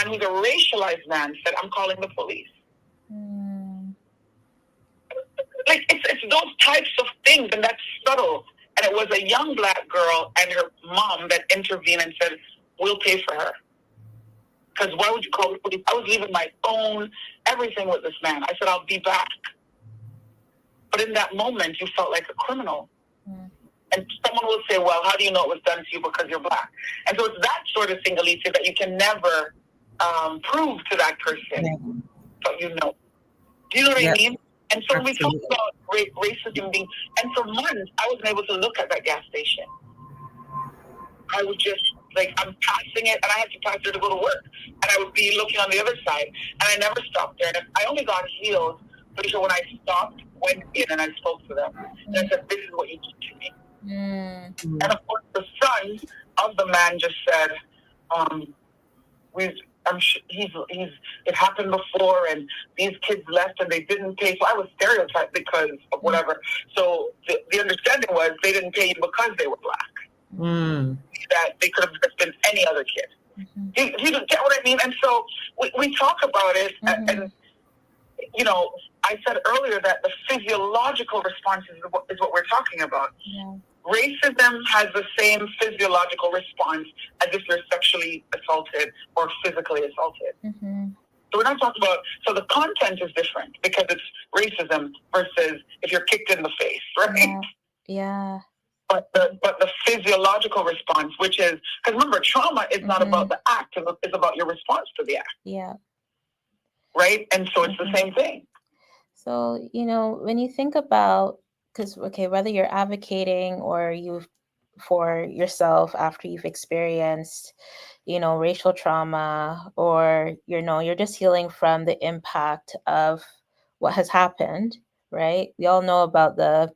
who's a racialized man said, I'm calling the police. Like, it's those types of things, and that's subtle. And it was a young Black girl and her mom that intervened and said, we'll pay for her. Because why would you call the police? I was leaving my phone, everything with this man. I said, I'll be back. But in that moment, you felt like a criminal. And someone will say, well, how do you know it was done to you because you're Black? And so it's that sort of thing, Alicia, that you can never prove to that person, but you know. Do you know what I mean? And so when we talk about racism being, and for months, I wasn't able to look at that gas station. I would just, like, I'm passing it, and I had to pass it to go to work. And I would be looking on the other side, and I never stopped there. And I only got healed, Felicia, when I stopped, went in, and I spoke to them. And I said, this is what you did to me. And of course, the son of the man just said, it happened before, and these kids left and they didn't pay. So I was stereotyped because of whatever. So the understanding was they didn't pay you because they were Black. That they could have just been any other kid. You get what I mean? And so we talk about it, and you know, I said earlier that the physiological response is what we're talking about. Racism has the same physiological response as if you're sexually assaulted or physically assaulted. So we're not talking about, so the content is different because it's racism versus if you're kicked in the face, right? Yeah. But the physiological response, which is, because remember, trauma is not about the act, it's about your response to the act. Yeah. Right? And so it's the same thing. So, you know, when you think about, because, okay, whether you're advocating or for yourself after you've experienced, you know, racial trauma, or, you know, you're just healing from the impact of what has happened, right? We all know about the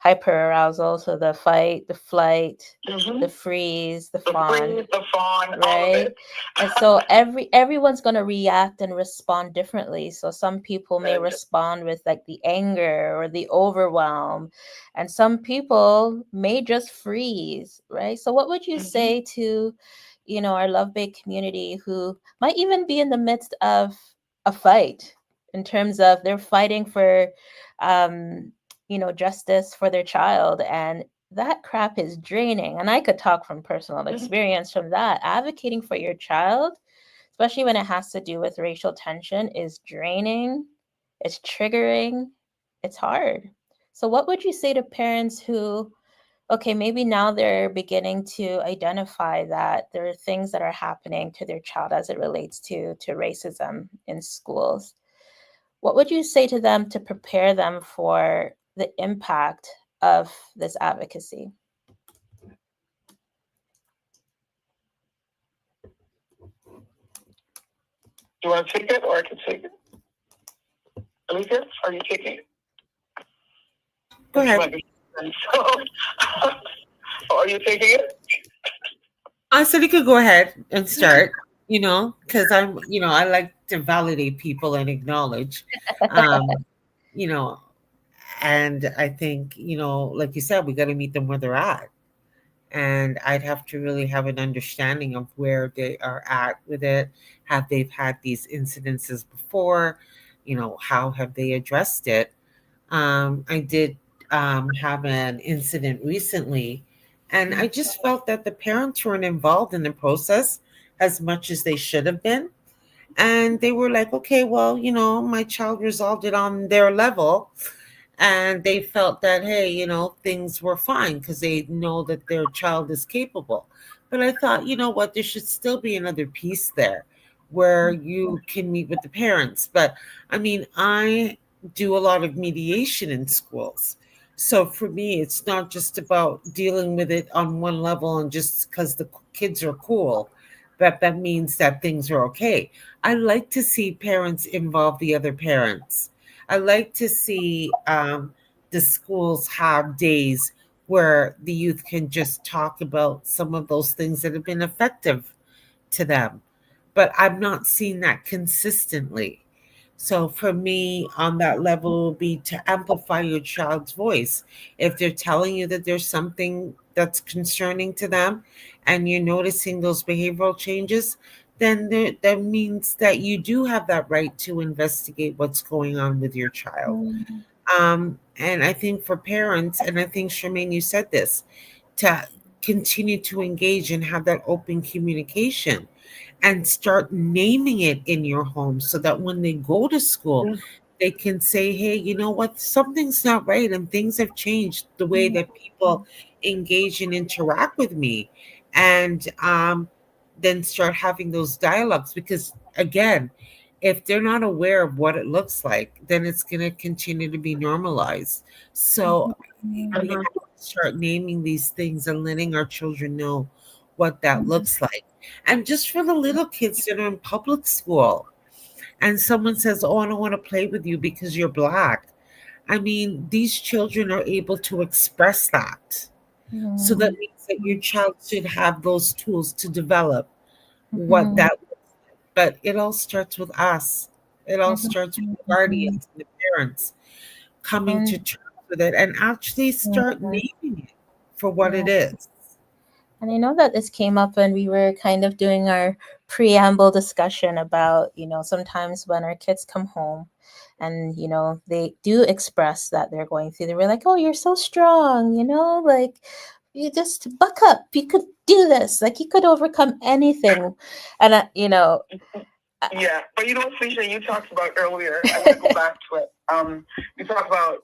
hyperarousal, so the fight, the flight, the freeze, the fawn, right? And so everyone's going to react and respond differently. So some people may respond with like the anger or the overwhelm, and some people may just freeze, right? So what would you say to, you know, our Love Bay community who might even be in the midst of a fight, in terms of they're fighting for you know, justice for their child, and that crap is draining. And I could talk from personal experience from that. Advocating for your child, especially when it has to do with racial tension, is draining, it's triggering, it's hard. So what would you say to parents who, okay, maybe now they're beginning to identify that there are things that are happening to their child as it relates to racism in schools? What would you say to them to prepare them for the impact of this advocacy? Do you want to take it, or I can take it? Alicia, are you taking it? Go ahead. Are you taking it? I said you could go ahead and start, you know, because I'm, you know, I like to validate people and acknowledge, you know, and I think, you know, like you said, we got to meet them where they're at. And I'd have to really have an understanding of where they are at with it. Have they had these incidences before? You know, how have they addressed it? I did have an incident recently, and I just felt that the parents weren't involved in the process as much as they should have been. And they were like, okay, well, you know, my child resolved it on their level. And they felt that, hey, you know, things were fine because they know that their child is capable. But I thought, you know what, there should still be another piece there where you can meet with the parents. But I mean, I do a lot of mediation in schools. So for me, it's not just about dealing with it on one level and just because the kids are cool. that means that things are okay. I like to see parents involve the other parents. I like to see the schools have days where the youth can just talk about some of those things that have been effective to them. But I'm not seeing that consistently. So for me, on that level, will be to amplify your child's voice. If they're telling you that there's something that's concerning to them, and you're noticing those behavioral changes, then that means that you do have that right to investigate what's going on with your child. Mm-hmm. And I think for parents, and I think Charmaine, you said this, to continue to engage and have that open communication and start naming it in your home so that when they go to school, they can say, hey, you know what, something's not right and things have changed the way that people engage and interact with me. And then start having those dialogues because, again, if they're not aware of what it looks like, then it's going to continue to be normalized. So I think we have to start naming these things and letting our children know what that looks like. And just for the little kids that are in public school, and someone says, oh, I don't want to play with you because you're black. I mean, these children are able to express that. So that means that your child should have those tools to develop what Mm-hmm. that, but it all starts with us. It all starts with the guardians and the parents coming to And terms with it and actually start yeah, naming it for what yeah. it is. And I know that this came up when we were kind of doing our preamble discussion about, sometimes when our kids come home and, they do express that they're going through, they were like, oh, you're so strong, like you just buck up. You could do this. Like you could overcome anything. And, Yeah, but Felicia, you talked about earlier. I want to go back to it. You talk about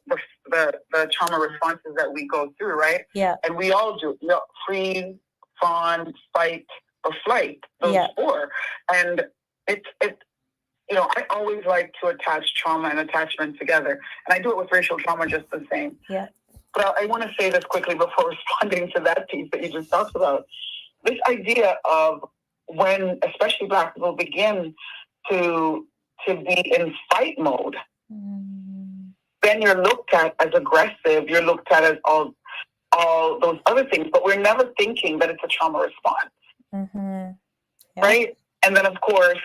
the trauma responses that we go through, right? Yeah. And we all do. Freeze, fawn, fight, or flight. Those four. And it's I always like to attach trauma and attachment together, and I do it with racial trauma just the same. Yeah. But I want to say this quickly before responding to that piece that you just talked about. This idea of when, especially Black people, begin to be in fight mode, then you're looked at as aggressive. You're looked at as all those other things, but we're never thinking that it's a trauma response, right? And then, of course,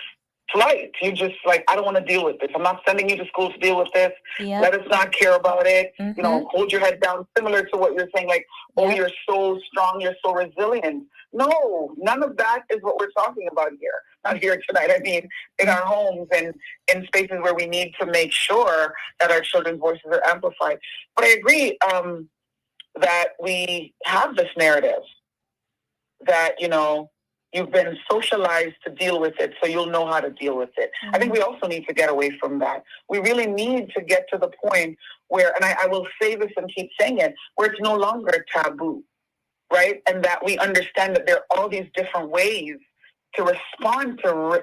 flight. You just like, I don't want to deal with this. I'm not sending you to school to deal with this. Yep. Let us not care about it. Hold your head down. Similar to what you're saying, like, oh, you're so strong, you're so resilient. No, none of that is what we're talking about here. Not here tonight. I mean, in our homes and in spaces where we need to make sure that our children's voices are amplified. But I agree that we have this narrative that, you've been socialized to deal with it, so you'll know how to deal with it. I think we also need to get away from that. We really need to get to the point where, and I will say this and keep saying it, where it's no longer taboo, right? And that we understand that there are all these different ways to respond to,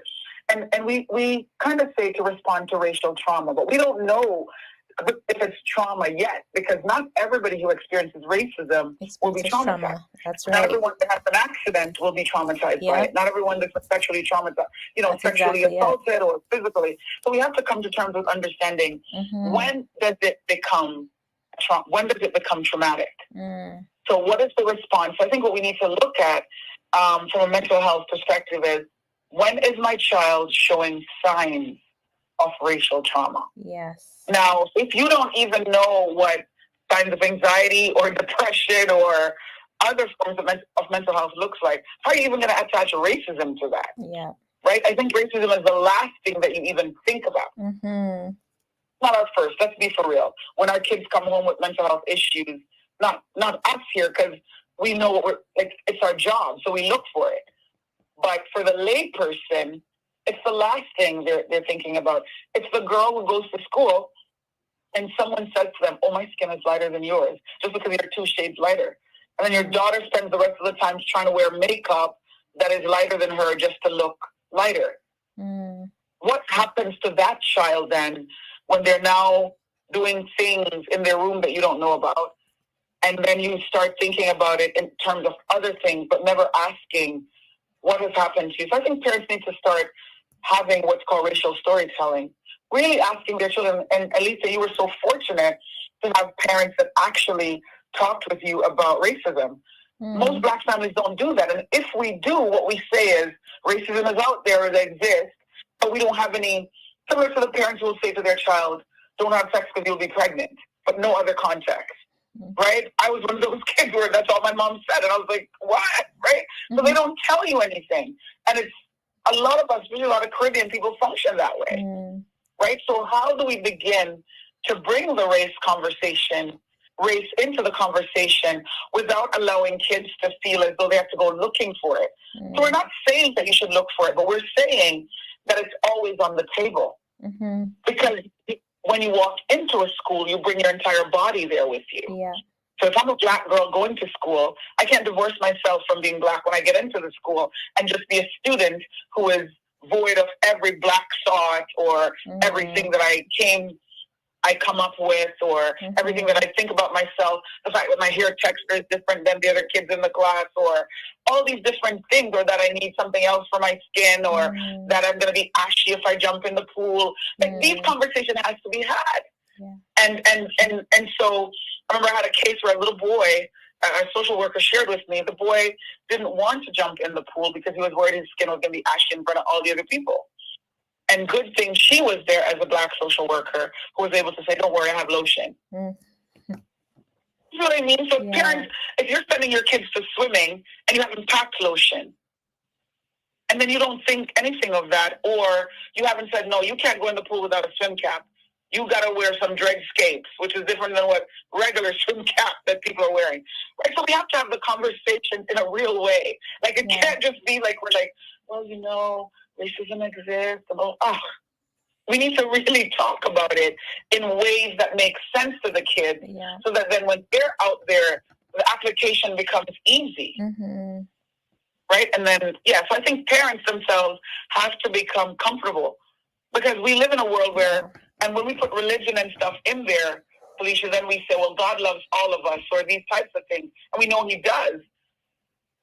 and we kind of say to respond to racial trauma, but we don't know if it's trauma yet, because not everybody who experiences racism will be traumatized. Trauma. That's right. Not everyone that has an accident will be traumatized by it. Not everyone that's sexually traumatized, sexually assaulted or physically. So we have to come to terms with understanding when does it become traumatic? So what is the response? I think what we need to look at from a mental health perspective is, when is my child showing signs of racial trauma? Yes. Now, if you don't even know what signs of anxiety or depression or other forms of mental health looks like, how are you even going to attach racism to that? Yeah. Right? I think racism is the last thing that you even think about. Not our first. Let's be for real. When our kids come home with mental health issues, not us here, because we know what we're like. It's our job, so we look for it. But for the lay person, it's the last thing they're thinking about. It's the girl who goes to school and someone says to them, oh, my skin is lighter than yours, just because you're 2 shades lighter. And then your daughter spends the rest of the time trying to wear makeup that is lighter than her just to look lighter. What happens to that child then when they're now doing things in their room that you don't know about? And then you start thinking about it in terms of other things, but never asking, what has happened to you. So I think parents need to start having what's called racial storytelling, really asking their children. And Elisa, you were so fortunate to have parents that actually talked with you about racism. Most Black families don't do that. And if we do, what we say is racism is out there, it exists, but we don't have any, similar to the parents who will say to their child, don't have sex because you'll be pregnant, but no other context. Right? I was one of those kids where that's all my mom said. And I was like, what? Right? So they don't tell you anything. And it's a lot of us, especially a lot of Caribbean people, function that way. Right? So how do we begin to bring the race into the conversation without allowing kids to feel as though they have to go looking for it? So we're not saying that you should look for it, but we're saying that it's always on the table. Because when you walk into a school, you bring your entire body there with you. Yeah. So if I'm a Black girl going to school, I can't divorce myself from being Black when I get into the school and just be a student who is void of every Black thought or everything that I come up with, or everything that I think about myself, the fact that my hair texture is different than the other kids in the class, or all these different things, or that I need something else for my skin, or that I'm going to be ashy if I jump in the pool. Like, these conversations has to be had. Yeah. And so I remember I had a case where a little boy, a social worker shared with me, the boy didn't want to jump in the pool because he was worried his skin was going to be ashy in front of all the other people. And good thing she was there as a Black social worker who was able to say, don't worry, I have lotion. You know what I mean? So parents, if you're sending your kids to swimming and you haven't packed lotion, and then you don't think anything of that, or you haven't said, no, you can't go in the pool without a swim cap. You got to wear some dreadscapes, which is different than what regular swim cap that people are wearing. Right? So we have to have the conversation in a real way. Like, it can't just be like, we're like, well, you know, racism exists. We need to really talk about it in ways that make sense to the kids, so that then when they're out there, the application becomes easy. Right? And then, so I think parents themselves have to become comfortable, because we live in a world where, and when we put religion and stuff in there, Felicia, then we say, well, God loves all of us, or these types of things. And we know he does.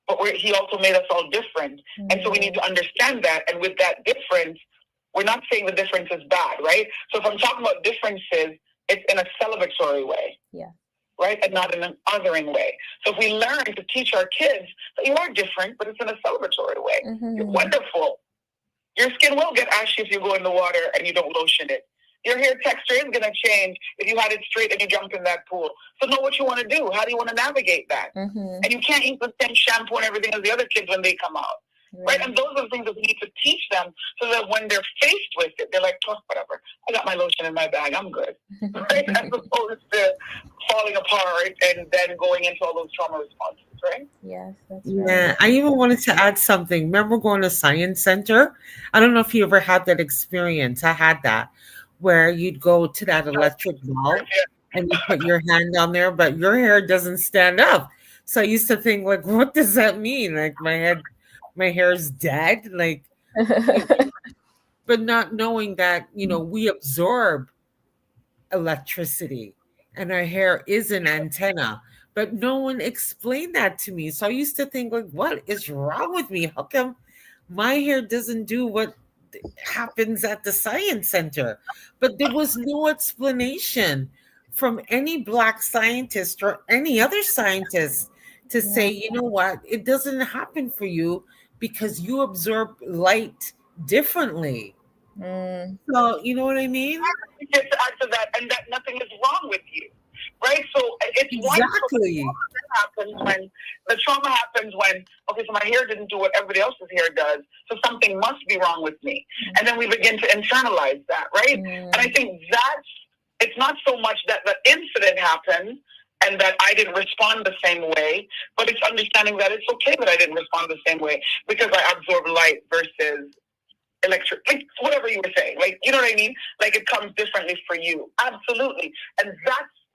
But he also made us all different. And so we need to understand that. And with that difference, we're not saying the difference is bad, right? So if I'm talking about differences, it's in a celebratory way. Right? And not in an othering way. So if we learn to teach our kids that you are different, but it's in a celebratory way. You're wonderful. Your skin will get ashy if you go in the water and you don't lotion it. Your hair texture is going to change if you had it straight and you jump in that pool. So know what you want to do. How do you want to navigate that? And you can't use the same shampoo and everything as the other kids when they come out. Right? And those are the things that we need to teach them, so that when they're faced with it, they're like, oh, whatever. I got my lotion in my bag. I'm good. Right? As opposed to falling apart and then going into all those trauma responses, right? Yes, that's right. right. Yeah, I even wanted to add something. Remember going to Science Center? I don't know if you ever had that experience. I had that, where you'd go to that electric ball and you put your hand down there, but your hair doesn't stand up. So I used to think, like, what does that mean? Like, my hair's dead? Like, but not knowing that, we absorb electricity and our hair is an antenna. But no one explained that to me. So I used to think, like, what is wrong with me? How come my hair doesn't do what happens at the Science Center? But there was no explanation from any Black scientist or any other scientist to say, you know what, it doesn't happen for you because you absorb light differently. So, you know what I mean? Just to add to that, and that nothing is wrong with you, right? So it's exactly. The trauma happens when, okay, so my hair didn't do what everybody else's hair does, so something must be wrong with me. And then we begin to internalize that, right? And I think it's not so much that the incident happened and that I didn't respond the same way, but it's understanding that it's okay that I didn't respond the same way because I absorb light versus electric, like whatever you were saying, like, you know what I mean? Like, it comes differently for you. Absolutely. And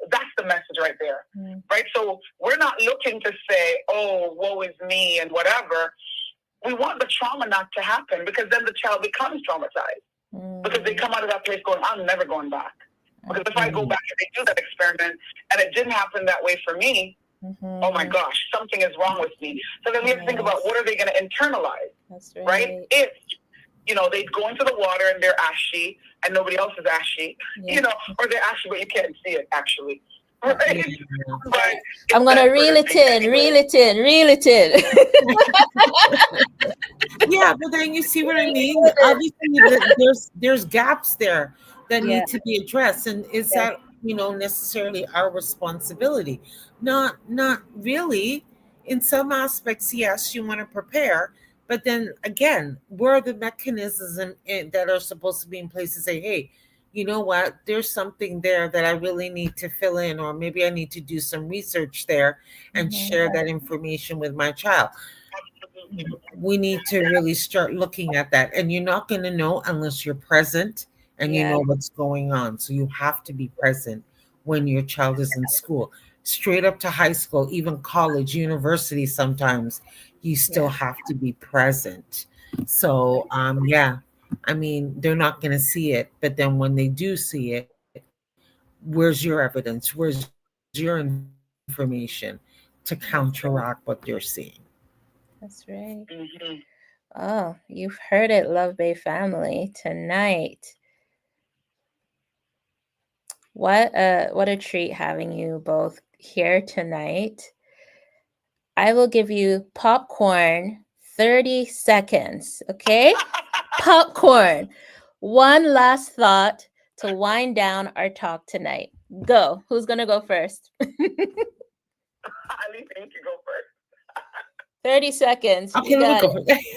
that's the message right there. Right? So we're not looking to say, oh, woe is me and whatever. We want the trauma not to happen, because then the child becomes traumatized because they come out of that place going, I'm never going back. Because if I go back and they do that experiment and it didn't happen that way for me, oh my gosh, something is wrong with me. So then we have to think about, what are they going to internalize? That's right? right. If they go into the water and they're ashy and nobody else is ashy, or they're ashy but you can't see it actually, right? Yeah. But I'm it's gonna that sort reel of it thing in, reel anyway. it in, reel it in. Yeah, but then you see what I mean? Obviously, there's gaps there that Yeah, need to be addressed, and is yeah, that necessarily our responsibility? Not really. In some aspects, yes, you want to prepare, but then again, where are the mechanisms that are supposed to be in place to say, hey, you know what? There's something there that I really need to fill in, or maybe I need to do some research there and hmm, share that information with my child. We need to really start looking at that. And you're not going to know unless you're present and you yeah, know what's going on. So you have to be present when your child is in school, straight up to high school, even college, university. Sometimes you still yeah. have to be present. So, yeah, I mean, they're not going to see it. But then when they do see it, where's your evidence? Where's your information to counteract what they're seeing? That's right. Mm-hmm. Oh, you've heard it, Love Bay family. Tonight, what a treat having you both here tonight. I will give you popcorn 30 seconds, okay? Popcorn. One last thought to wind down our talk tonight. Go. Who's going to go first? At least I need to go first. 30 seconds. Okay, You let me got go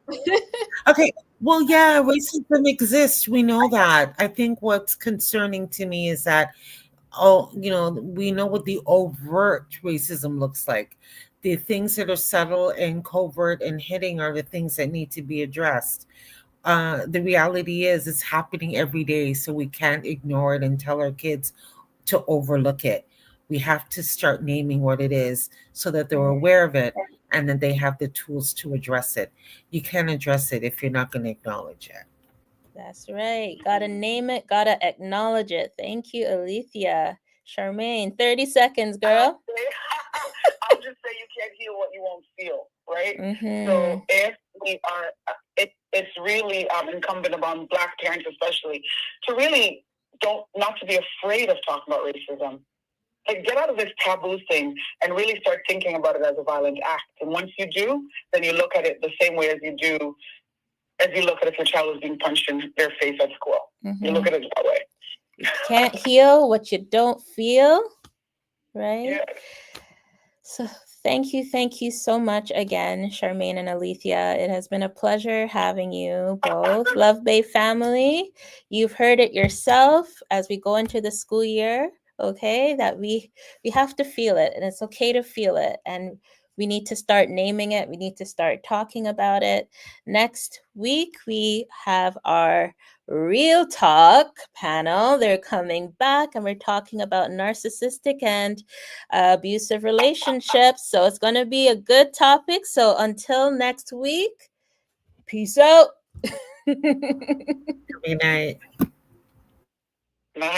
for Okay. Well, yeah, racism exists. We know that. I think what's concerning to me is that, oh, we know what the overt racism looks like. The things that are subtle and covert and hitting are the things that need to be addressed. The reality is, it's happening every day, so we can't ignore it and tell our kids to overlook it. We have to start naming what it is so that they're it. aware of it and then they have the tools to address it. You can't address it if you're not going to acknowledge it. That's right. Gotta name it, gotta acknowledge it. Thank you, Alethea. Charmaine, 30 seconds, I'll girl. say, I'll just say you can't heal what you won't feel, right? Mm-hmm. So if we are, it's really incumbent upon Black parents, especially, to really not to be afraid of talking about racism. Like, get out of this taboo thing and really start thinking about it as a violent act. And once you do, then you look at it the same way as you look at if your child is being punched in their face at school. Mm-hmm. You look at it that way. You can't heal what you don't feel, right? Yeah. So thank you so much again, Charmaine and Alethea. It has been a pleasure having you both. Love Bay family. You've heard it yourself as we go into the school year, okay? That we have to feel it, and it's okay to feel it. And we need to start naming it. We need to start talking about it. Next week, we have our Real Talk panel. They're coming back, and we're talking about narcissistic and abusive relationships. So it's going to be a good topic. So until next week, peace out. Good night. Nice.